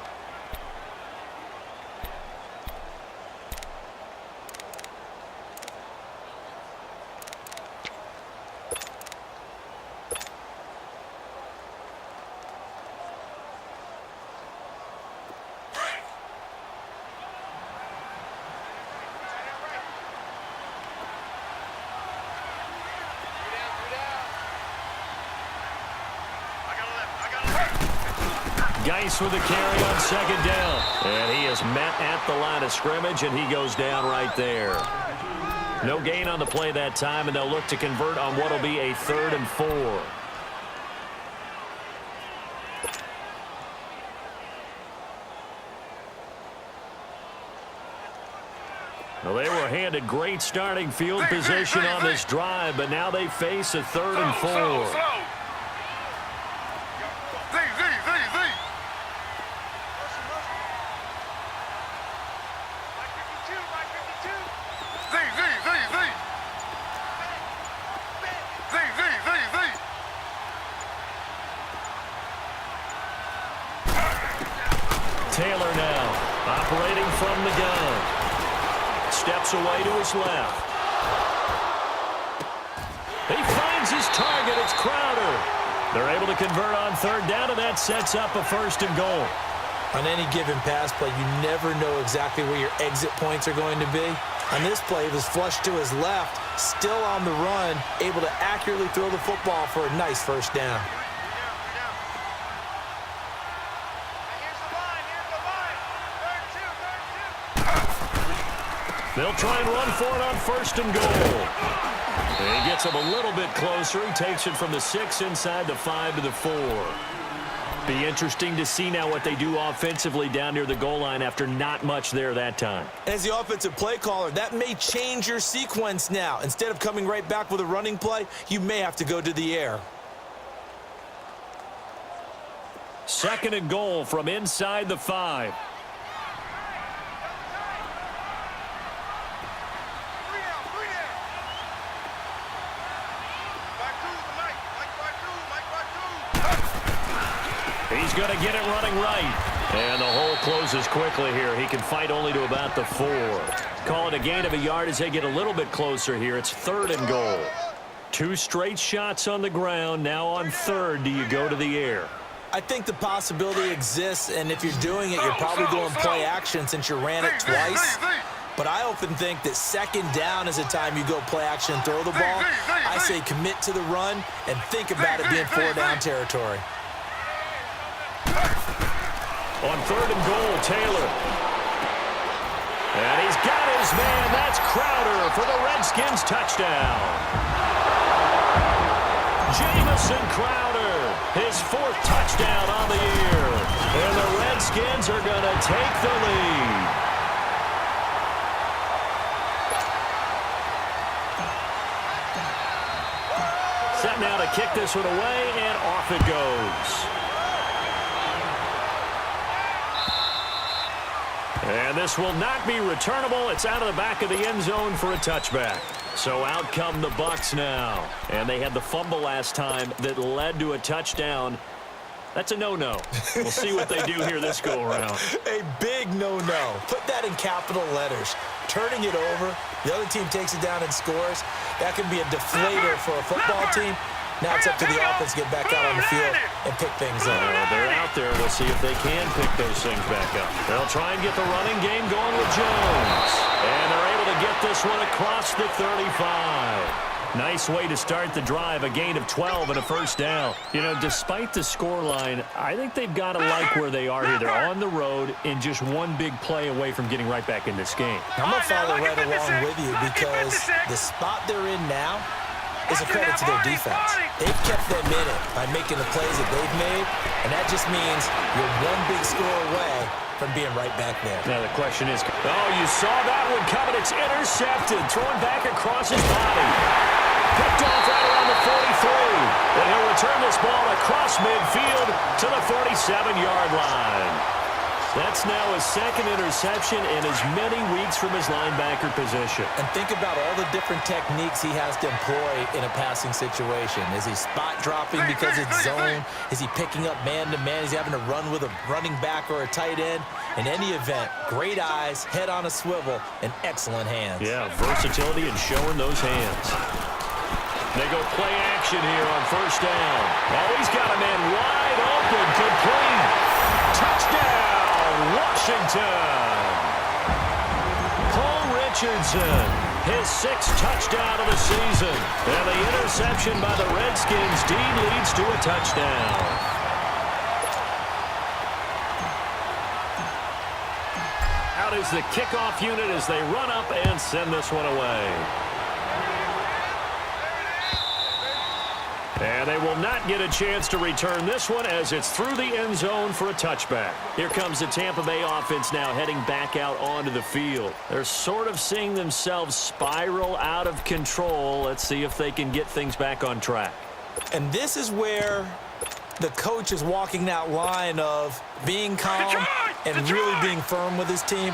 Speaker 1: Geis with the carry on 2nd down. And he is met at the line of scrimmage, and he goes down right there. No gain on the play that time, and they'll look to convert on what will be a 3rd and 4. Well, they were handed great starting field position on this drive, but now they face a 3rd and 4. Taylor now operating from the gun. Steps away to his left. He finds his target. It's Crowder. They're able to convert on 3rd down, and that sets up a 1st and goal.
Speaker 3: On any given pass play, you never know exactly where your exit points are going to be. On this play, he was flushed to his left, still on the run, able to accurately throw the football for a nice first down.
Speaker 1: They'll try and run for it on 1st and goal. And he gets him a little bit closer. He takes it from the 6 inside the 5 to the 4. Be interesting to see now what they do offensively down near the goal line after not much there that time.
Speaker 3: As the offensive play caller, that may change your sequence now. Instead of coming right back with a running play, you may have to go to the air.
Speaker 1: 2nd and goal from inside the 5. He's going to get it running right. And the hole closes quickly here. He can fight only to about the 4. Call it a gain of a yard as they get a little bit closer here. It's 3rd and goal. 2 straight shots on the ground. Now on 3rd, do you go to the air?
Speaker 3: I think the possibility exists, and if you're doing it, you're probably going play action since you ran it twice. But I often think that 2nd down is a time you go play action and throw the ball. I say commit to the run and think about it being 4-down territory.
Speaker 1: On 3rd and goal, Taylor. And he's got his man. That's Crowder for the Redskins touchdown. Jamison Crowder, his 4th touchdown on the year. And the Redskins are going to take the lead. Set now to kick this one away, and off it goes. And this will not be returnable. It's out of the back of the end zone for a touchback. So out come the Bucs now. And they had the fumble last time that led to a touchdown. That's a no-no. We'll see what they do here this go-around.
Speaker 3: A big no-no. Put that in capital letters. Turning it over, the other team takes it down and scores. That can be a deflator for a football team. Now it's up to the offense to get back out on the field and pick things up.
Speaker 1: They're out there. We'll see if they can pick those things back up. They'll try and get the running game going with Jones. And they're able to get this one across the 35. Nice way to start the drive, a gain of 12 and a first down. You know, despite the scoreline, I think they've got to like where they are here. They're on the road and just one big play away from getting right back in this game.
Speaker 3: I'm going to follow right along with you because the spot they're in now is a credit to their defense. They've kept them in it by making the plays that they've made, and that just means you're one big score away from being right back there.
Speaker 1: Now the question is, oh, you saw that one coming. It's intercepted, thrown back across his body. Picked off right around the 43. And he'll return this ball across midfield to the 47-yard line. That's now his 2nd interception in as many weeks from his linebacker position.
Speaker 3: And think about all the different techniques he has to employ in a passing situation. Is he spot dropping because it's zone? Is he picking up man-to-man? Is he having to run with a running back or a tight end? In any event, great eyes, head on a swivel, and excellent hands.
Speaker 1: Yeah, versatility and showing those hands. They go play action here on 1st down. Oh, he's got a man wide open, complete. Touchdown! Washington. Paul Richardson, his 6th touchdown of the season. And the interception by the Redskins. Dean leads to a touchdown. Out is the kickoff unit as they run up and send this one away. And they will not get a chance to return this one as it's through the end zone for a touchback. Here comes the Tampa Bay offense now heading back out onto the field. They're sort of seeing themselves spiral out of control. Let's see if they can get things back on track.
Speaker 3: And this is where the coach is walking that line of being calm and really being firm with his team.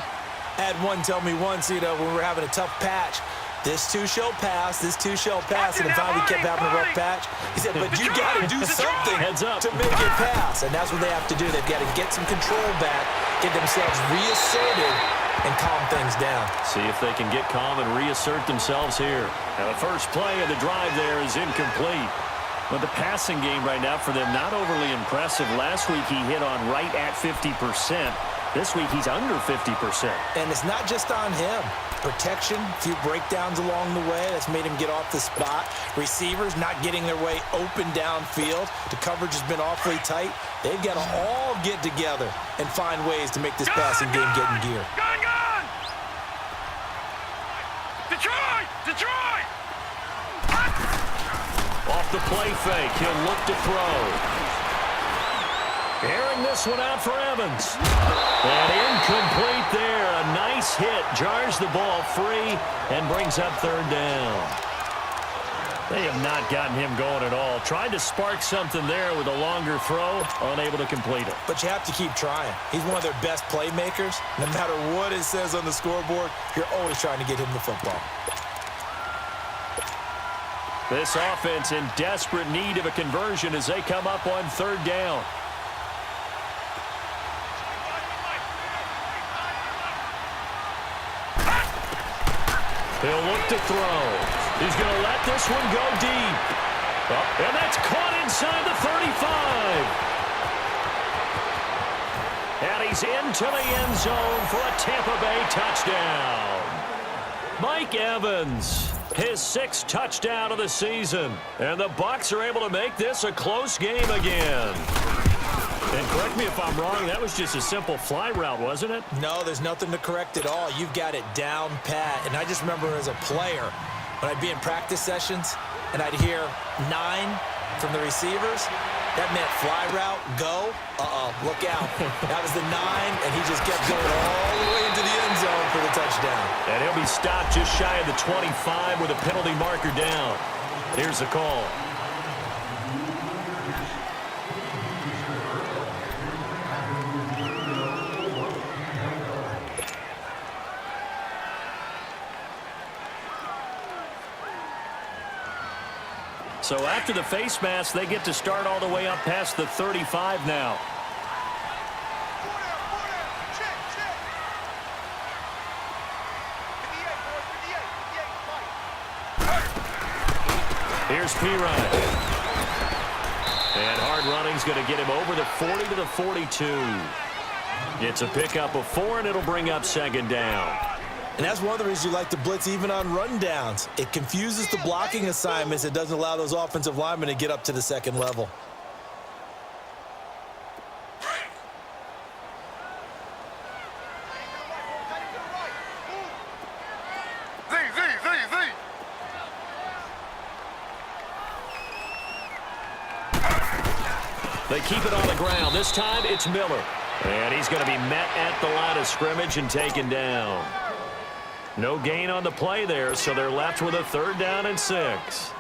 Speaker 3: I had one tell me once, when we were having a tough patch, this too shall pass, this too shall pass, and then finally kept having a rough patch. He said, but you got to do something to make it pass, and that's what they have to do. They've got to get some control back, get themselves reasserted, and calm things down.
Speaker 1: See if they can get calm and reassert themselves here. Now the first play of the drive there is incomplete. But the passing game right now for them, not overly impressive. Last week he hit on right at 50%. This week, he's under 50%.
Speaker 3: And it's not just on him. Protection, a few breakdowns along the way. That's made him get off the spot. Receivers not getting their way open downfield. The coverage has been awfully tight. They've got to all get together and find ways to make this passing game get in gear.
Speaker 2: Gun! Detroit! Detroit!
Speaker 1: Off the play fake, he'll look to throw. Airing this one out for Evans. And incomplete there. A nice hit. Jars the ball free and brings up third down. They have not gotten him going at all. Tried to spark something there with a longer throw. Unable to complete it.
Speaker 3: But you have to keep trying. He's one of their best playmakers. No matter what it says on the scoreboard, you're always trying to get him the football.
Speaker 1: This offense in desperate need of a conversion as they come up on third down. He'll look to throw. He's going to let this one go deep. Oh, and that's caught inside the 35. And he's into the end zone for a Tampa Bay touchdown. Mike Evans, his 6th touchdown of the season. And the Bucs are able to make this a close game again. And correct me if I'm wrong, that was just a simple fly route, wasn't it?
Speaker 3: No, there's nothing to correct at all. You've got it down pat. And I just remember as a player, when I'd be in practice sessions and I'd hear 9 from the receivers, that meant fly route, go, look out. That was the 9, and he just kept going all the way into the end zone for the touchdown.
Speaker 1: And he'll be stopped just shy of the 25 with a penalty marker down. Here's the call. So after the face mask, they get to start all the way up past the 35 now. Here's Pirine. And hard running's going to get him over the 40 to the 42. It's a pickup of 4, and it'll bring up second down.
Speaker 3: And that's one of the reasons you like to blitz even on rundowns. It confuses the blocking assignments. It doesn't allow those offensive linemen to get up to the second level.
Speaker 1: They keep it on the ground. This time it's Miller. And he's going to be met at the line of scrimmage and taken down. No gain on the play there, so they're left with a 3rd down and 6.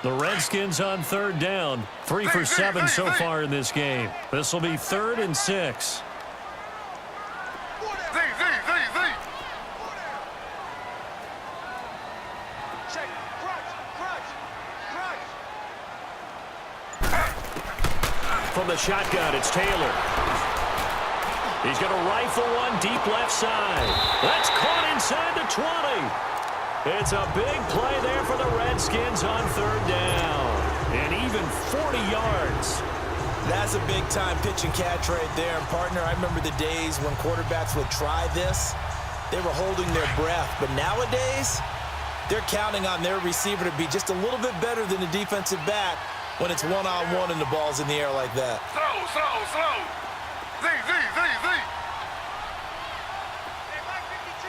Speaker 1: The Redskins on 3rd down. 3 for 7 so far in this game. This will be 3rd and 6. From the shotgun, it's Taylor. He's going to rifle one deep left side. That's caught inside the 20. It's a big play there for the Redskins on 3rd down. And even 40 yards.
Speaker 3: That's a big-time pitch and catch right there. And, partner, I remember the days when quarterbacks would try this. They were holding their breath. But nowadays, they're counting on their receiver to be just a little bit better than the defensive back when it's one-on-one and the ball's in the air like that.
Speaker 2: Slow. Z.
Speaker 4: Hey, Mike 52.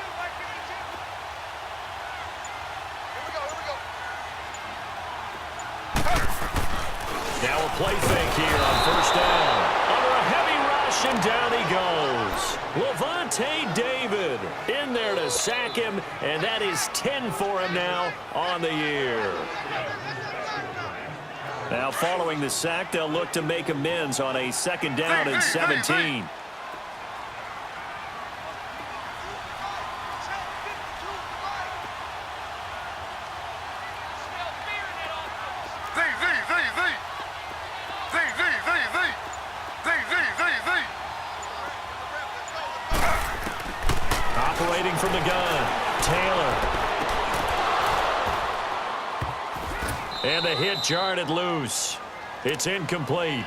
Speaker 4: Here we go.
Speaker 1: Now a play fake here on 1st down. Under a heavy rush, and down he goes. Levante David in there to sack him, and that is 10 for him now on the year. Now following the sack, they'll look to make amends on a 2nd down and 17. Operating from the gun, Taylor. And the hit jarred it loose. It's incomplete.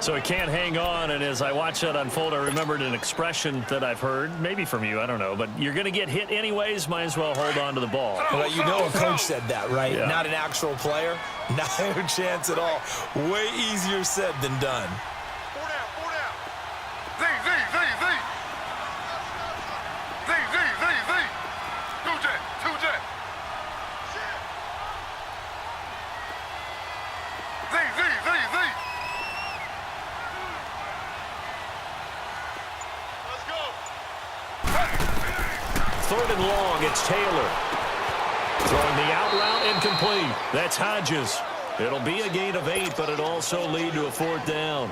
Speaker 1: So he can't hang on, and as I watch that unfold, I remembered an expression that I've heard, maybe from you, I don't know, but you're going to get hit anyways, might as well hold on to the ball.
Speaker 3: Well, you know a coach said that, right?
Speaker 1: Yeah.
Speaker 3: Not an actual player. Not a chance at all. Way easier said than done.
Speaker 2: Four down, four down. Z. Two jet. Z. Let's go.
Speaker 1: Third and long, it's Taylor. Throwing the out route incomplete. That's Hodges. It'll be a gain of 8, but it'll also lead to a 4th down.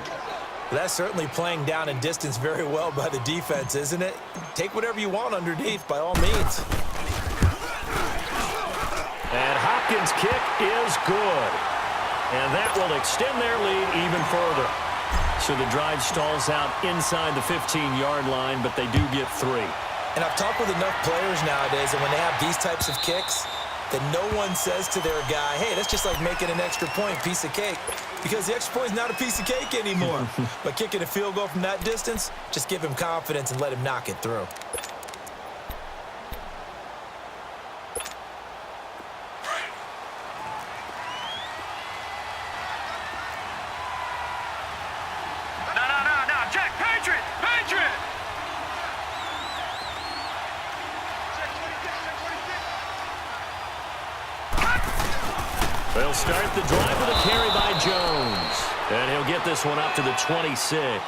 Speaker 3: That's certainly playing down in distance very well by the defense, isn't it? Take whatever you want underneath, by all means.
Speaker 1: And Hopkins' kick is good. And that will extend their lead even further. So the drive stalls out inside the 15-yard line, but they do get 3.
Speaker 3: And I've talked with enough players nowadays, and when they have these types of kicks, that no one says to their guy, hey, that's just like making an extra point, piece of cake. Because the extra point is not a piece of cake anymore. But kicking a field goal from that distance, just give him confidence and let him knock it through.
Speaker 2: No. Jack, Patriot.
Speaker 4: Check 26.
Speaker 1: They'll start the drive with a carry by Jones. And he'll get this one up to the 26.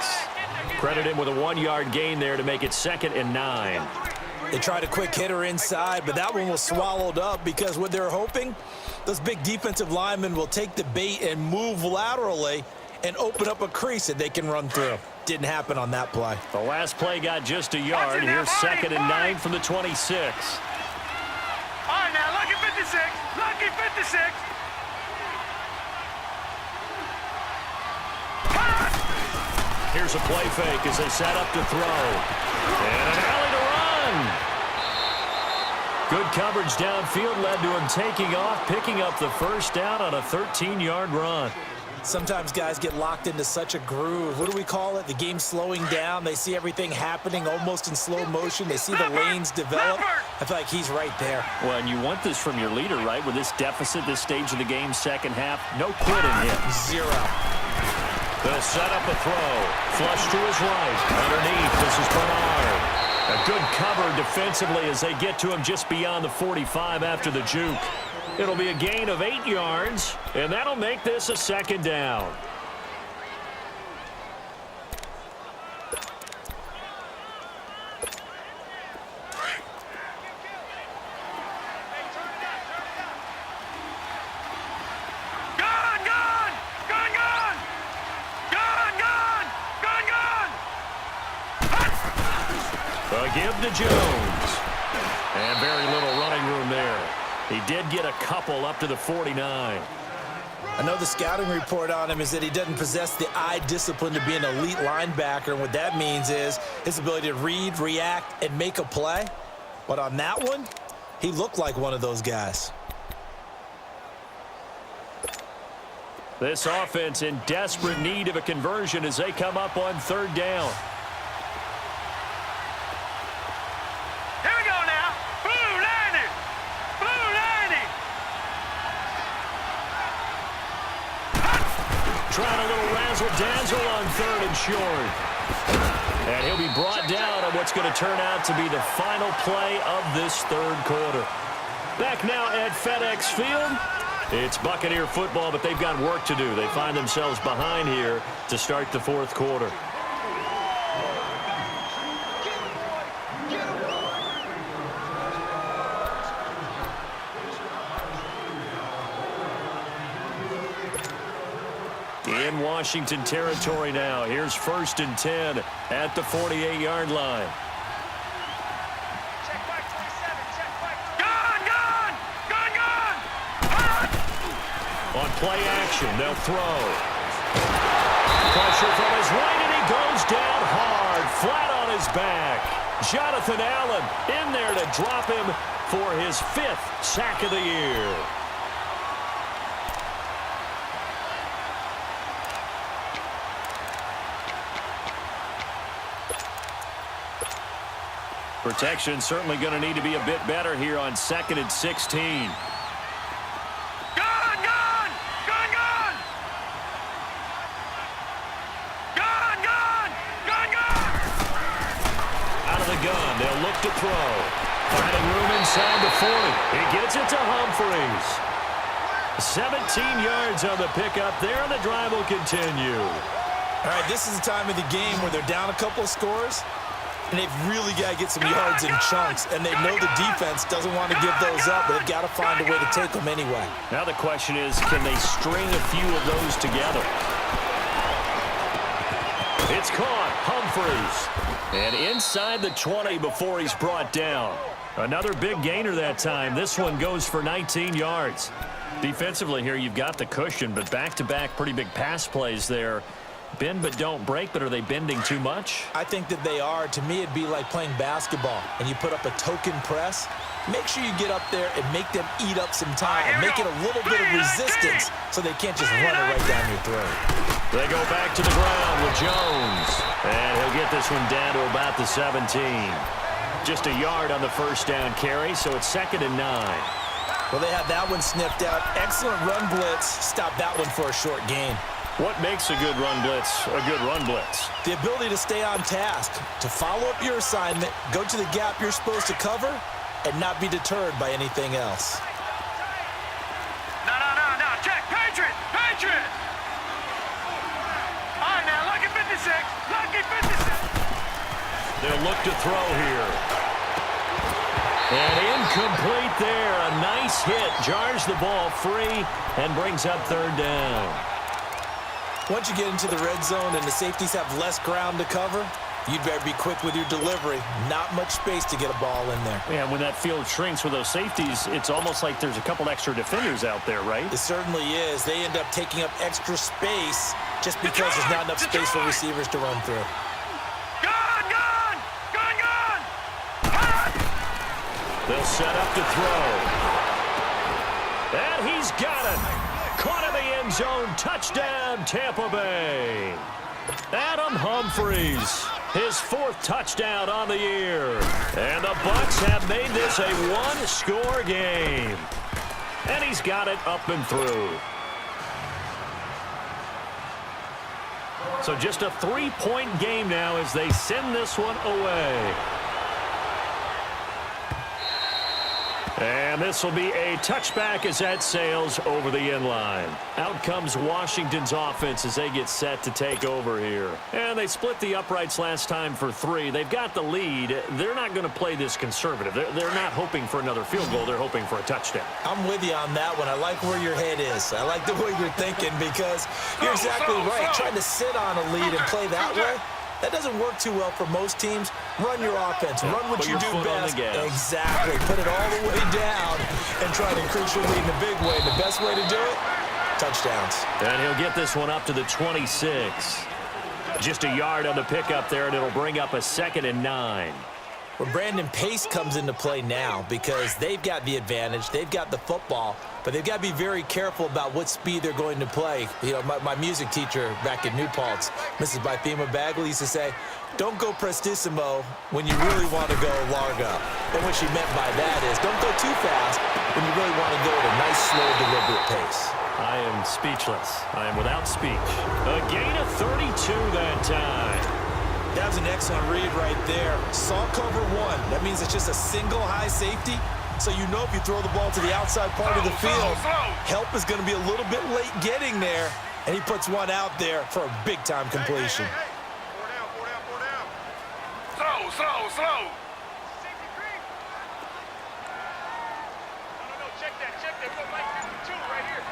Speaker 1: Credit him with a 1-yard gain there to make it 2nd and 9.
Speaker 3: They tried a quick hitter inside, but that one was swallowed up because what they're hoping, those big defensive linemen will take the bait and move laterally and open up a crease that they can run through. Didn't happen on that play.
Speaker 1: The last play got just a yard. Here's 2nd and 9 from the 26.
Speaker 2: All right, now, lucky 56.
Speaker 1: Here's a play fake as they set up to throw. And an alley to run. Good coverage downfield led to him taking off, picking up the 1st down on a 13-yard run.
Speaker 3: Sometimes guys get locked into such a groove. What do we call it? The game slowing down. They see everything happening almost in slow motion. They see the lanes develop. I feel like he's right there.
Speaker 1: Well, and you want this from your leader, right? With this deficit, this stage of the game, second half, no quitting him.
Speaker 3: 0.
Speaker 1: They'll set up a throw. Flush to his right. Underneath, this is Bernard. A good cover defensively as they get to him just beyond the 45 after the juke. It'll be a gain of 8 yards, and that'll make this a 2nd down. Give to Jones. And very little running room there. He did get a couple up to the 49.
Speaker 3: I know the scouting report on him is that he doesn't possess the eye discipline to be an elite linebacker. And what that means is his ability to read, react, and make a play. But on that one, he looked like one of those guys.
Speaker 1: This offense in desperate need of a conversion as they come up on 3rd down. Trying a little razzle-dazzle on 3rd and short. And he'll be brought down on what's going to turn out to be the final play of this 3rd quarter. Back now at FedEx Field. It's Buccaneer football, but they've got work to do. They find themselves behind here to start the 4th quarter. In Washington territory now. Here's 1st and 10 at the 48-yard line.
Speaker 4: Check back 27. Check back.
Speaker 2: Gun!
Speaker 1: On play action, they'll throw. Pressure from his right, and he goes down hard, flat on his back. Jonathan Allen in there to drop him for his 5th sack of the year. Protection certainly going to need to be a bit better here on 2nd and 16.
Speaker 2: Gun, gun! Gun, gun! Gun, gun! Gun, gun!
Speaker 1: Out of the gun, they'll look to throw. Finding room inside the 40. He gets it to Humphries. 17 yards on the pickup there, and the drive will continue.
Speaker 3: All right, this is the time of the game where they're down a couple of scores, and they've really got to get some yards in chunks, and they know the defense doesn't want to give those up, but they've got to find a way to take them anyway.
Speaker 1: Now the question is, can they string a few of those together? It's caught. Humphries. And inside the 20 before he's brought down. Another big gainer that time. This one goes for 19 yards. Defensively here, you've got the cushion, but back-to-back pretty big pass plays there. Bend but don't break, but are they bending too much?
Speaker 3: I think that they are. To me, it'd be like playing basketball, and you put up a token press. Make sure you get up there and make them eat up some time. Make it a little bit of resistance so they can't just run it right down your throat.
Speaker 1: They go back to the ground with Jones. And he'll get this one down to about the 17. Just a yard on the first down carry, so it's 2nd and 9.
Speaker 3: Well, they have that one sniffed out. Excellent run blitz. Stop that one for a short gain.
Speaker 1: What makes a good run blitz a good run blitz?
Speaker 3: The ability to stay on task, to follow up your assignment, go to the gap you're supposed to cover, and not be deterred by anything else.
Speaker 2: No, no, no, no. Check. Patriot! Patriot! All right, now, lucky 56. Lucky 56.
Speaker 1: They'll look to throw here. And incomplete there. A nice hit. Jars the ball free and brings up 3rd down.
Speaker 3: Once you get into the red zone and the safeties have less ground to cover, you'd better be quick with your delivery. Not much space to get a ball in there.
Speaker 1: Yeah, when that field shrinks with those safeties, it's almost like there's a couple extra defenders out there, right?
Speaker 3: It certainly is. They end up taking up extra space just because there's not enough space for receivers to run through.
Speaker 2: Gun, gun! Gun, gun! Hot!
Speaker 1: They'll set up to throw. And he's got it. Caught in the end zone. Touchdown, Tampa Bay. Adam Humphries, his 4th touchdown on the year. And the Bucs have made this a one-score game. And he's got it up and through. So just a 3-point game now as they send this one away. And this will be a touchback as that sails over the end line. Out comes Washington's offense as they get set to take over here. And they split the uprights last time for 3. They've got the lead. They're not going to play this conservative. They're not hoping for another field goal. They're hoping for a touchdown.
Speaker 3: I'm with you on that one. I like where your head is. I like the way you're thinking because you're exactly right. Trying to sit on a lead and play that way, that doesn't work too well for most teams. Run your offense. Run what you do best. Exactly. Put it all the way down and try to increase your lead in a big way. The best way to do it, touchdowns.
Speaker 1: And he'll get this one up to the 26. Just a yard on the pickup there, and it'll bring up a 2nd and 9.
Speaker 3: Well, Brandon, pace comes into play now because they've got the advantage. They've got the football, but they've got to be very careful about what speed they're going to play. You know, my music teacher back at New Paltz, Mrs. Bythema Bagley, used to say, don't go prestissimo when you really want to go largo. And what she meant by that is don't go too fast when you really want to go at a nice, slow, deliberate pace.
Speaker 1: I am speechless. I am without speech. A gain of 32 that time.
Speaker 3: That was an excellent read right there. Saw cover 1. That means it's just a single high safety. So you know if you throw the ball to the outside part of the field, help is going to be a little bit late getting there. And he puts one out there for a big-time completion.
Speaker 2: Hey. Slow.
Speaker 4: Safety creep. No, check that. Look like 52 right here.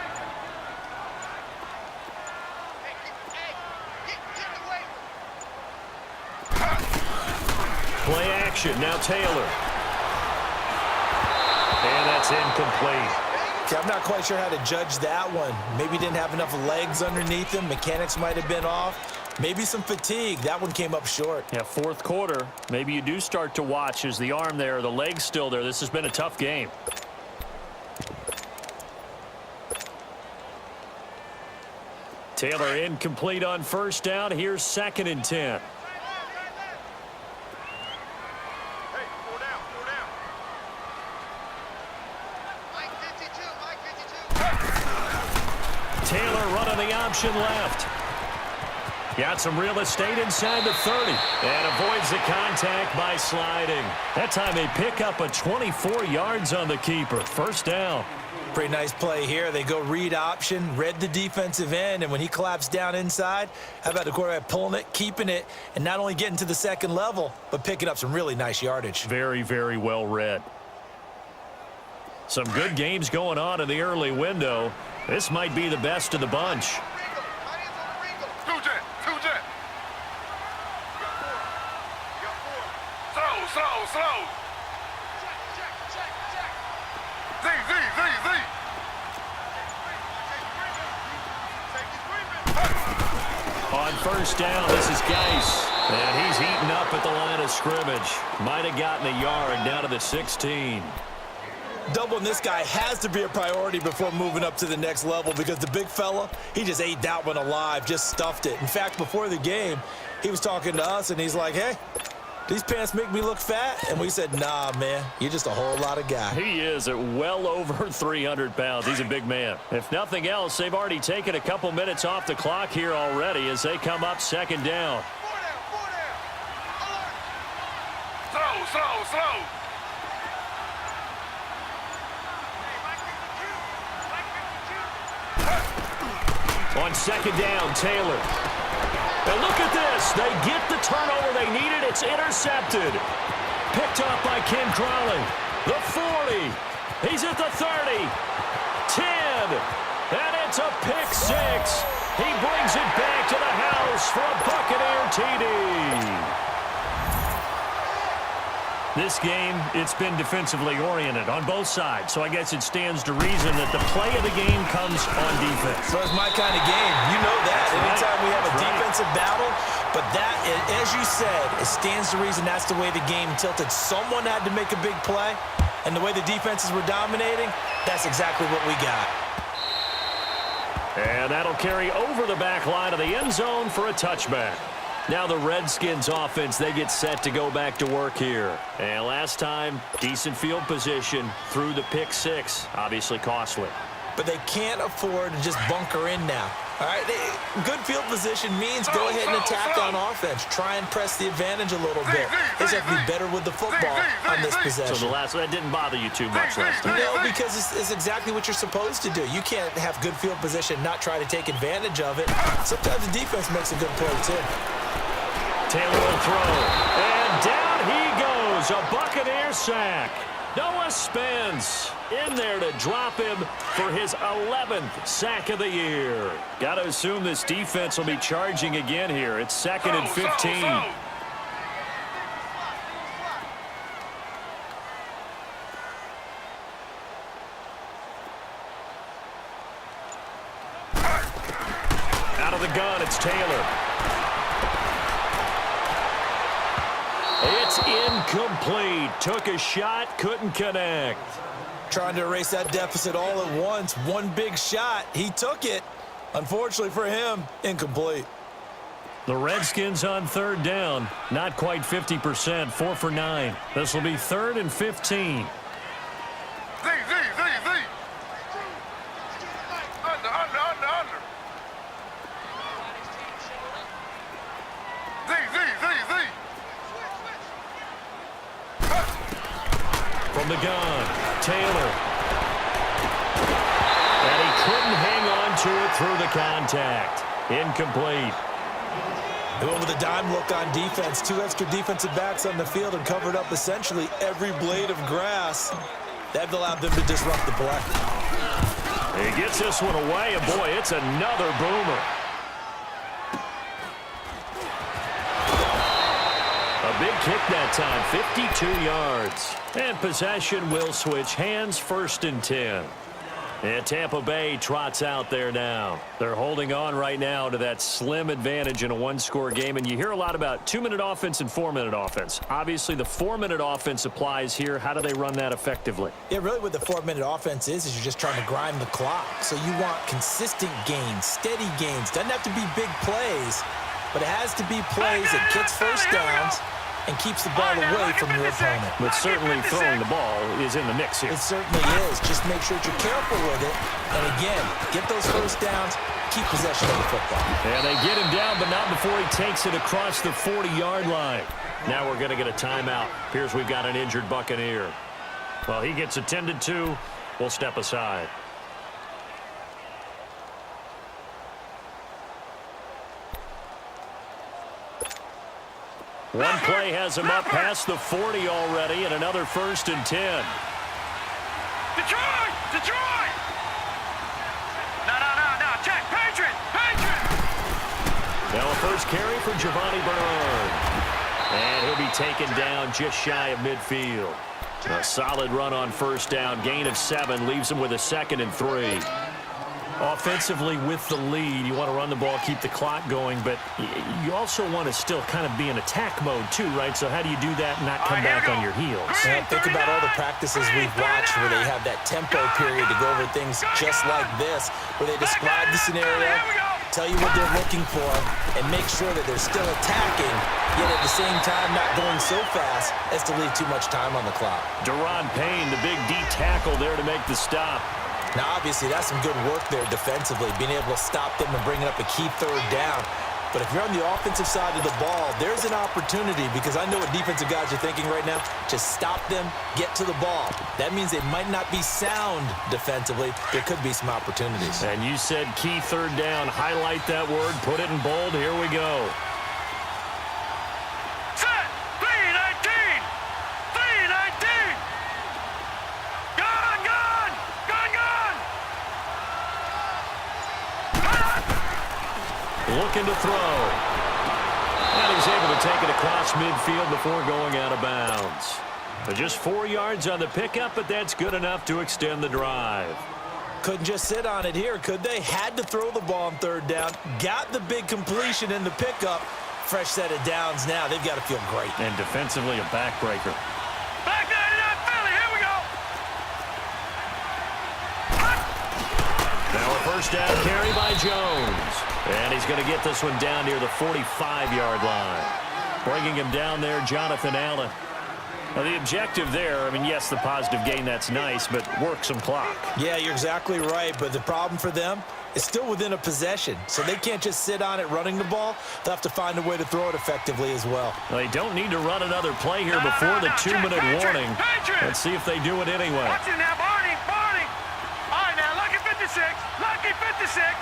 Speaker 4: Hey, get away.
Speaker 1: Play action. Now Taylor. And that's incomplete.
Speaker 3: Okay, I'm not quite sure how to judge that one. Maybe he didn't have enough legs underneath him. Mechanics might have been off. Maybe some fatigue. That one came up short.
Speaker 1: Yeah, 4th quarter. Maybe you do start to watch as the arm there, the leg's still there. This has been a tough game. Taylor incomplete on 1st down. Here's 2nd and 10. option left. Got some real estate inside the 30 and avoids the contact by sliding. That time they pick up a 24 yards on the keeper. First down.
Speaker 3: Pretty nice play here. They go read option, read the defensive end, and when he collapsed down inside, how about the quarterback pulling it, keeping it, and not only getting to the second level, but picking up some really nice yardage.
Speaker 1: Very, very well read. Some good games going on in the early window. This might be the best of the bunch.
Speaker 2: Slow. Z.
Speaker 1: On first down, this is Geis. And he's heating up at the line of scrimmage. Might have gotten a yard down to the 16.
Speaker 3: Doubling this guy has to be a priority before moving up to the next level because the big fella, he just ate that one alive, just stuffed it. In fact, before the game, he was talking to us, and he's like, hey, these pants make me look fat? And we said, nah, man, you're just a whole lot of guy.
Speaker 1: He is at well over 300 pounds. He's a big man. If nothing else, they've already taken a couple minutes off the clock here already as they come up second down.
Speaker 2: Slow.
Speaker 1: On second down, Taylor. And look at this. They get the turnover they needed. It's intercepted. Picked up by Ken Crowley. The 40. He's at the 30. 10. And it's a pick six. He brings it back to the house for a Buccaneer TD. This game, it's been defensively oriented on both sides, so I guess it stands to reason that the play of the game comes on defense.
Speaker 3: So it's my kind of game. You know that. Anytime we have a defensive battle, but that, as you said, it stands to reason that's the way the game tilted. Someone had to make a big play, and the way the defenses were dominating, that's exactly what we got.
Speaker 1: And that'll carry over the back line of the end zone for a touchback. Now the Redskins offense, they get set to go back to work here. And last time, decent field position through the pick six. Obviously costly.
Speaker 3: But they can't afford to just bunker in now. All right, good field position means go ahead and attack on offense. Try and press the advantage a little bit. They just have to be better with the football on this possession.
Speaker 1: So that didn't bother you too much last time?
Speaker 3: No, because it's exactly what you're supposed to do. You can't have good field position, not try to take advantage of it. Sometimes the defense makes a good play, too.
Speaker 1: Taylor will throw, and down he goes, a Buccaneer sack. Noah Spence in there to drop him for his 11th sack of the year. Got to assume this defense will be charging again here. It's second and 15. Out of the gun, it's Taylor. It's incomplete. Took a shot, couldn't connect.
Speaker 3: Trying to erase that deficit all at once. One big shot. He took it. Unfortunately for him, incomplete.
Speaker 1: The Redskins on third down. Not quite 50%, 4 for 9. This will be third and 15.
Speaker 2: Z. Under. Z.
Speaker 1: From the gun, Taylor. And he couldn't hang on to it through the contact. Incomplete.
Speaker 3: They went with a dime look on defense. 2 extra defensive backs on the field and covered up essentially every blade of grass. That allowed them to disrupt the play.
Speaker 1: He gets this one away, and boy, it's another boomer. A big kick that time, 52 yards. And possession will switch hands, first and 10. And Tampa Bay trots out there now. They're holding on right now to that slim advantage in a one-score game. And you hear a lot about 2-minute offense and 4-minute offense. Obviously, the 4-minute offense applies here. How do they run that effectively?
Speaker 3: Yeah, really what the 4-minute offense is you're just trying to grind the clock. So you want consistent gains, steady gains. Doesn't have to be big plays, but it has to be plays that gets first downs and keeps the ball away from your opponent.
Speaker 1: But certainly throwing the ball is in the mix here.
Speaker 3: It certainly is. Just make sure that you're careful with it. And again, get those first downs, keep possession of the football.
Speaker 1: And they get him down, but not before he takes it across the 40-yard line. Now we're going to get a timeout. Appears we've got an injured Buccaneer. Well, he gets attended to. We'll step aside. One play has him up past the 40 already, and another 1st and 10.
Speaker 2: Detroit! Detroit! No. Check. Patriot!
Speaker 1: Now a first carry for Giovanni Bernard. And he'll be taken down just shy of midfield. A solid run on first down. Gain of 7 leaves him with a 2nd and 3. Offensively with the lead, you want to run the ball, keep the clock going, but you also want to still kind of be in attack mode too, right? So how do you do that and not come back on your heels?
Speaker 3: Yeah, think about all the practices we've watched where they have that tempo period to go over things just like this, where they describe the scenario, tell you what they're looking for, and make sure that they're still attacking, yet at the same time not going so fast as to leave too much time on the clock.
Speaker 1: Deron Payne, the big D tackle there to make the stop.
Speaker 3: Now, obviously, that's some good work there defensively, being able to stop them and bringing up a key 3rd down. But if you're on the offensive side of the ball, there's an opportunity, because I know what defensive guys are thinking right now. Just stop them, get to the ball. That means they might not be sound defensively. There could be some opportunities.
Speaker 1: And you said key 3rd down. Highlight that word. Put it in bold. Here we go.
Speaker 2: Set! 3-19! 3-19! Gone!
Speaker 1: Looking to throw. And he's able to take it across midfield before going out of bounds. But just 4 yards on the pickup, but that's good enough to extend the drive.
Speaker 3: Couldn't just sit on it here, could they? Had to throw the ball on 3rd down. Got the big completion in the pickup. Fresh set of downs now. They've got to feel great.
Speaker 1: And defensively, a backbreaker.
Speaker 2: Back 99 Philly, here we go!
Speaker 1: Now a first down carry by Jones. And he's going to get this one down near the 45-yard line. Bringing him down there, Jonathan Allen. Now, the objective there, I mean, yes, the positive gain, that's nice, but work some clock.
Speaker 3: Yeah, you're exactly right, but the problem for them is still within a possession, so they can't just sit on it running the ball. They'll have to find a way to throw it effectively as well.
Speaker 1: They don't need to run another play here before the 2-minute warning. Let's see if they do it anyway.
Speaker 2: Watch it now, Barney! All right, now, lucky 56! Lucky 56!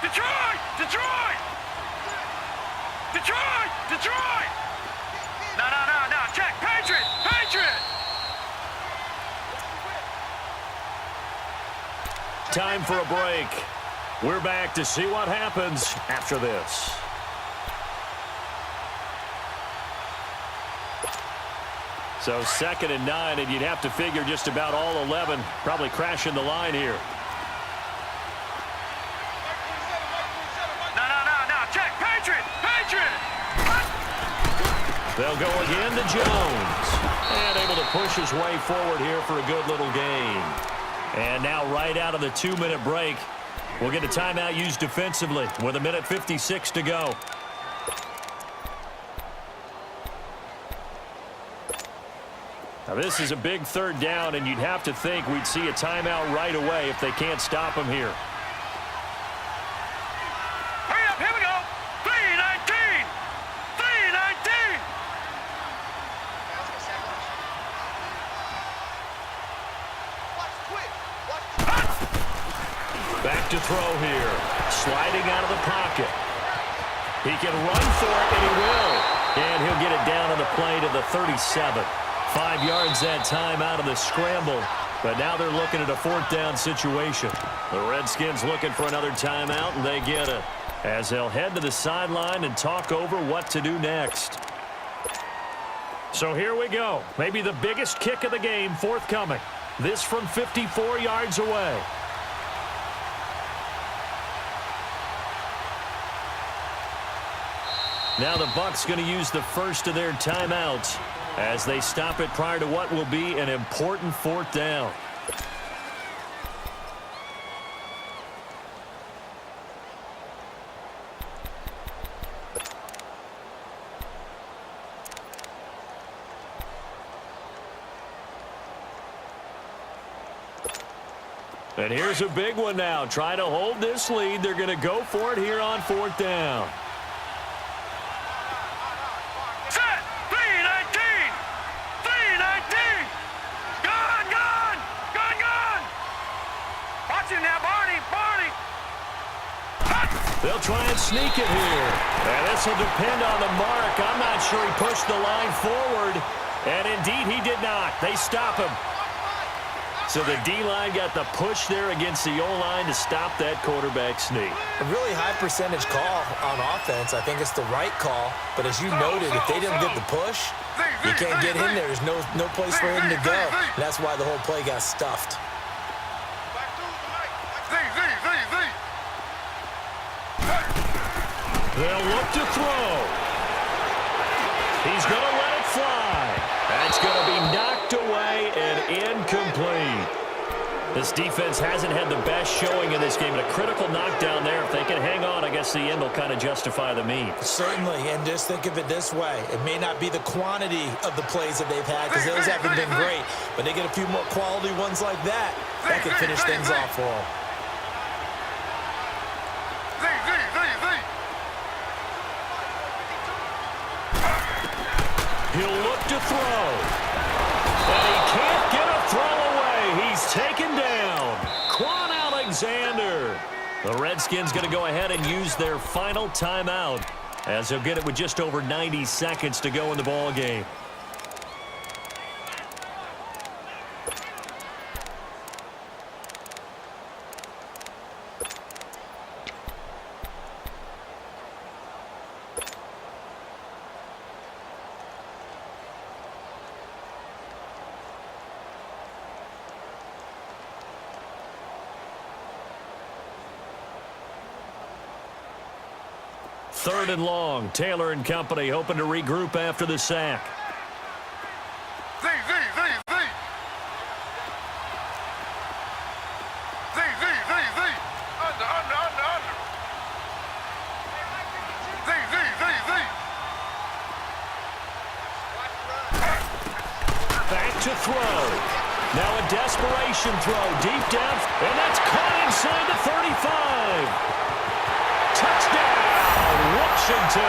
Speaker 2: Detroit! Detroit! Detroit! Detroit! No. Check. Patriot!
Speaker 1: Time for a break. We're back to see what happens after this. So 2nd and 9, and you'd have to figure just about all 11 probably crashing the line here.
Speaker 2: No. Check. Patriot!
Speaker 1: They'll go again to Jones. And able to push his way forward here for a good little gain. And now right out of the 2-minute break, we'll get a timeout used defensively with 1:56 to go. Now this is a big 3rd down, and you'd have to think we'd see a timeout right away if they can't stop him here.
Speaker 2: Hurry up, here we go! 3-19! 3-19!
Speaker 1: Back to throw here. Sliding out of the pocket. He can run for it, and he will. And he'll get it down on the play to the 37. 5 yards that time out of the scramble. But now they're looking at a 4th down situation. The Redskins looking for another timeout, and they get it, as they'll head to the sideline and talk over what to do next. So here we go. Maybe the biggest kick of the game forthcoming. This from 54 yards away. Now the Bucs going to use the first of their timeouts as they stop it prior to what will be an important 4th down. And here's a big one now. Trying to hold this lead. They're going to go for it here on 4th down.
Speaker 2: Set. 319. 319. Gone. Watch him now, Barney.
Speaker 1: They'll try and sneak it here. And this will depend on the mark. I'm not sure he pushed the line forward. And indeed, he did not. They stop him. So the D-line got the push there against the O-line to stop that quarterback sneak.
Speaker 3: A really high percentage call on offense. I think it's the right call. But as you noted, if they didn't get the push, you can't get in there. There's no place for him to go. And that's why the whole play got stuffed.
Speaker 1: They'll look to throw. He's going to let it fly. That's going to be knocked away and incomplete. This defense hasn't had the best showing in this game. And a critical knockdown there. If they can hang on, I guess the end will kind of justify the means.
Speaker 3: Certainly, and just think of it this way. It may not be the quantity of the plays that they've had because those haven't been great. But they get a few more quality ones like that. That could finish things off for them.
Speaker 1: He'll look to throw. And he can't get a throw away. He's taken down. Quan Alexander. The Redskins going to go ahead and use their final timeout as they'll get it with just over 90 seconds to go in the ball game. Third and long. Taylor and company hoping to regroup after the sack. Back to throw. Now a desperation throw deep down. And that's caught inside the 35. Touchdown, Washington.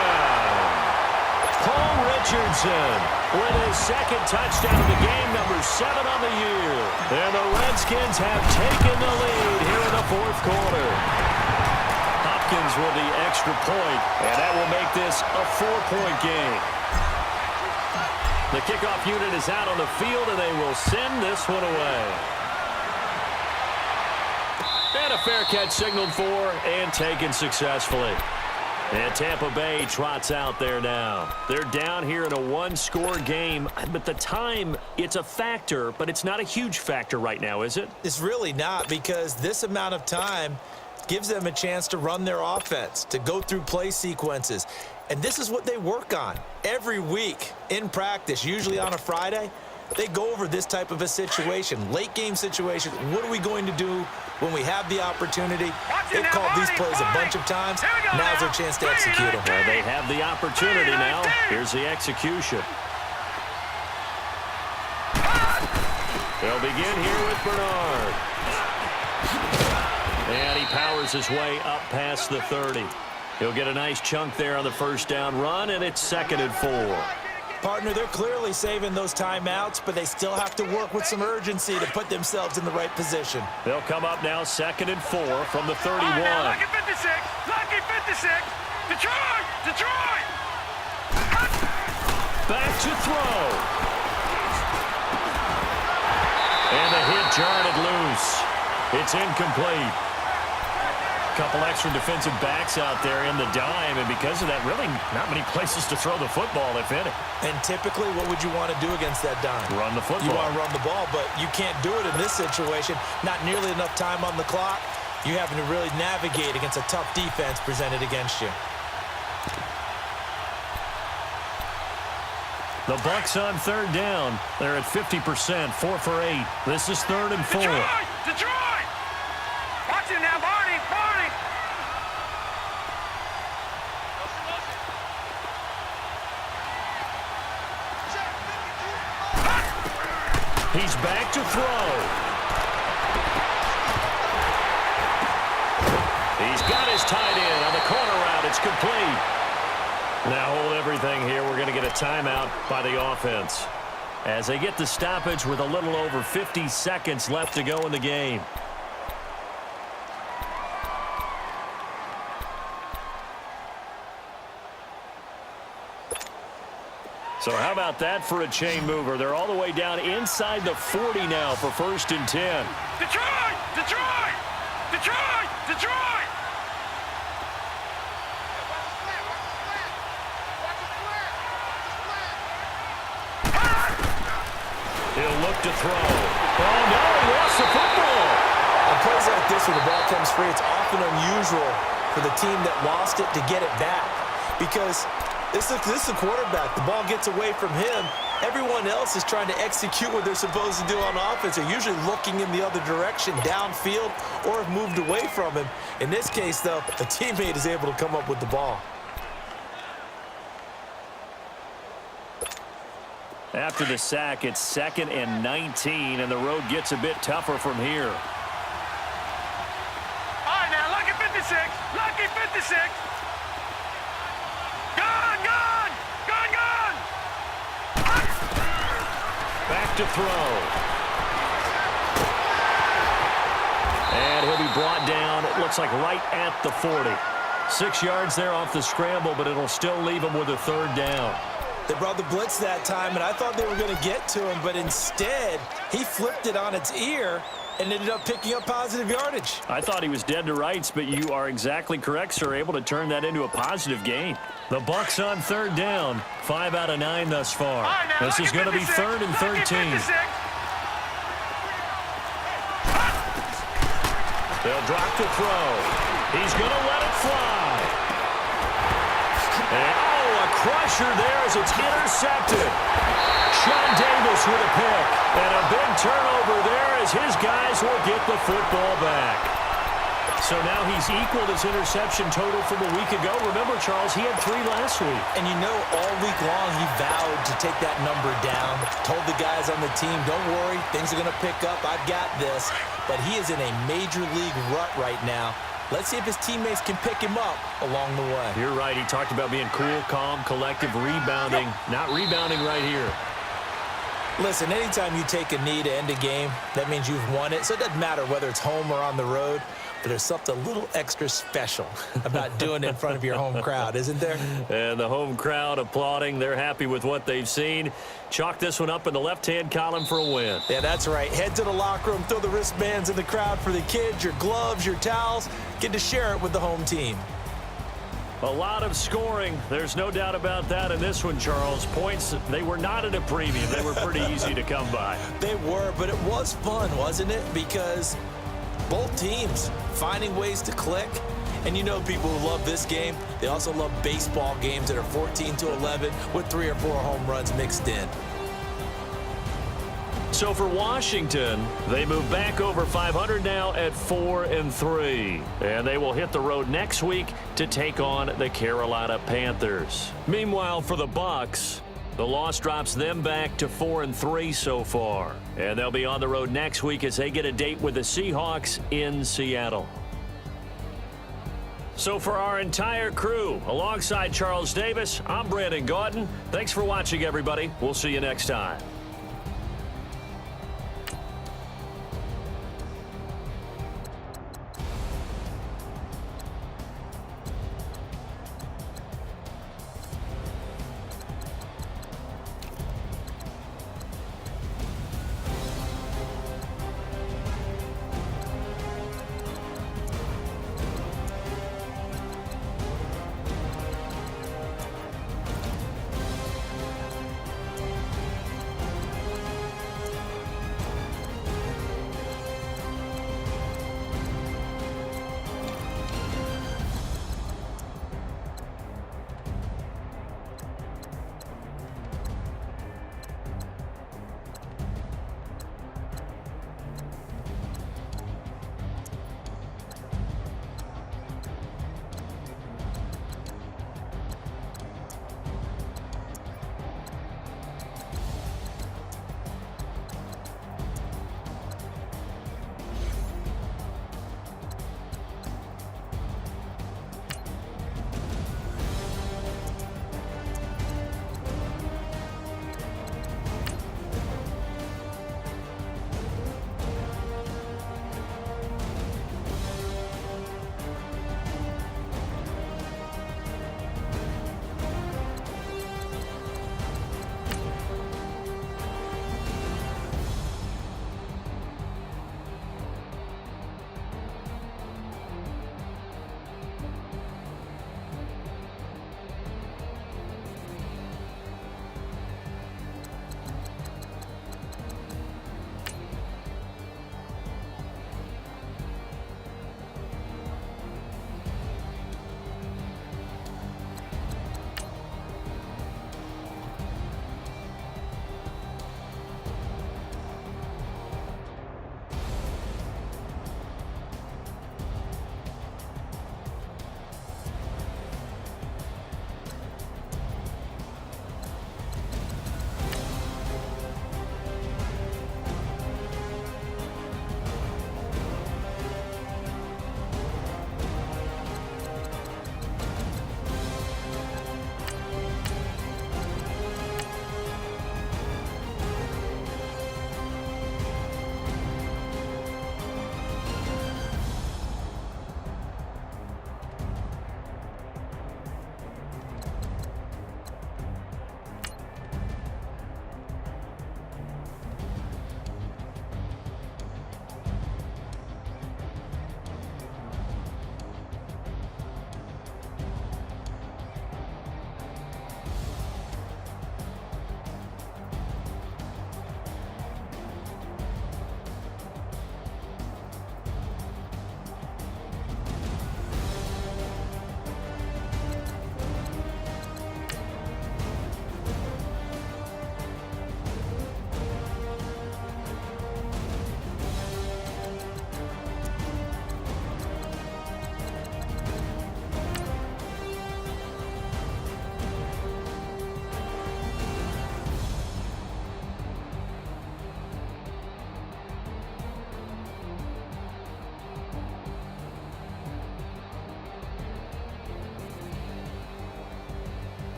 Speaker 1: Paul Richardson with his second touchdown of the game, number 7 on the year. And the Redskins have taken the lead here in the 4th quarter. Hopkins with the extra point, and that will make this a 4-point game. The kickoff unit is out on the field, and they will send this one away. And a fair catch signaled for and taken successfully. And Tampa Bay trots out there now. They're down here in a 1-score game, but the time, it's a factor, but it's not a huge factor right now, is it?
Speaker 3: It's really not, because this amount of time gives them a chance to run their offense, to go through play sequences. And this is what they work on every week in practice, usually on a Friday. They go over this type of a situation, late game situation. What are we going to do when we have the opportunity? They've called these plays a bunch of times. Now's their chance to execute them.
Speaker 1: Well, they have the opportunity now. Here's the execution. They'll begin here with Bernard. And he powers his way up past the 30. He'll get a nice chunk there on the first down run, and it's 2nd and 4.
Speaker 3: Partner, they're clearly saving those timeouts, but they still have to work with some urgency to put themselves in the right position.
Speaker 1: They'll come up now 2nd and 4 from the 31.
Speaker 2: Lucky 56. Lucky 56. Detroit.
Speaker 1: Back to throw. And the hit jarred it loose. It's incomplete. Couple extra defensive backs out there in the dime, and because of that, really not many places to throw the football, if any.
Speaker 3: And typically, what would you want to do against that dime?
Speaker 1: Run the football.
Speaker 3: You want to run the ball, but you can't do it in this situation. Not nearly enough time on the clock. You're having to really navigate against a tough defense presented against you.
Speaker 1: The Bucs on 3rd down. They're at 50%, 4 for 8. This is 3rd and 4.
Speaker 2: Detroit! Watch him now, Barney!
Speaker 1: He's back to throw. is tied in on the corner route. It's complete. Now hold everything here. We're going to get a timeout by the offense as they get the stoppage with a little over 50 seconds left to go in the game. So how about that for a chain mover? They're all the way down inside the 40 now for 1st and 10.
Speaker 2: Detroit! Detroit! Detroit! Detroit!
Speaker 1: He'll look to throw. Oh, no, he lost the football.
Speaker 3: On plays like this where the ball comes free, it's often unusual for the team that lost it to get it back because this is the quarterback. The ball gets away from him. Everyone else is trying to execute what they're supposed to do on offense. They're usually looking in the other direction, downfield, or have moved away from him. In this case, though, a teammate is able to come up with the ball.
Speaker 1: After the sack, it's 2nd and 19, and the road gets a bit tougher from here.
Speaker 2: All right, now, lucky 56. Lucky 56.
Speaker 1: Back to throw. And he'll be brought down, it looks like right at the 40. 6 yards there off the scramble, but it'll still leave him with a 3rd down.
Speaker 3: They brought the blitz that time, and I thought they were going to get to him, but instead, he flipped it on its ear and ended up picking up positive yardage.
Speaker 1: I thought he was dead to rights, but you are exactly correct, sir. Able to turn that into a positive gain. The Bucs on 3rd down. 5 out of 9 thus far.
Speaker 2: Right, now,
Speaker 1: this is going to be 3rd and 13. They'll drop the throw. He's going to let it fly. And, oh, a crusher there as it's intercepted. Sean Davis with a pick. And a big turnover there as his guys will get the football back. So now he's equaled his interception total from a week ago. Remember, Charles, he had 3 last week.
Speaker 3: And you know, all week long, he vowed to take that number down. Told the guys on the team, don't worry, things are going to pick up. I've got this. But he is in a major league rut right now. Let's see if his teammates can pick him up along the way.
Speaker 1: You're right. He talked about being cool, calm, collective, rebounding. Not rebounding right here.
Speaker 3: Listen, anytime you take a knee to end a game, that means you've won it. So it doesn't matter whether it's home or on the road. But there's something a little extra special about doing it in front of your home crowd, isn't there?
Speaker 1: And the home crowd applauding. They're happy with what they've seen. Chalk this one up in the left-hand column for a win.
Speaker 3: Yeah, that's right. Head to the locker room, throw the wristbands in the crowd for the kids, your gloves, your towels. Get to share it with the home team.
Speaker 1: A lot of scoring. There's no doubt about that in this one, Charles. Points, they were not at a premium. They were pretty easy to come by.
Speaker 3: They were, but it was fun, wasn't it? Because both teams finding ways to click. And you know people who love this game, they also love baseball games that are 14-11 with 3 or 4 home runs mixed in.
Speaker 1: So for Washington, they move back over 500 now at 4-3. And they will hit the road next week to take on the Carolina Panthers. Meanwhile, for the Bucs, the loss drops them back to 4-3 so far. And they'll be on the road next week as they get a date with the Seahawks in Seattle. So for our entire crew, alongside Charles Davis, I'm Brandon Gaudin. Thanks for watching, everybody. We'll see you next time.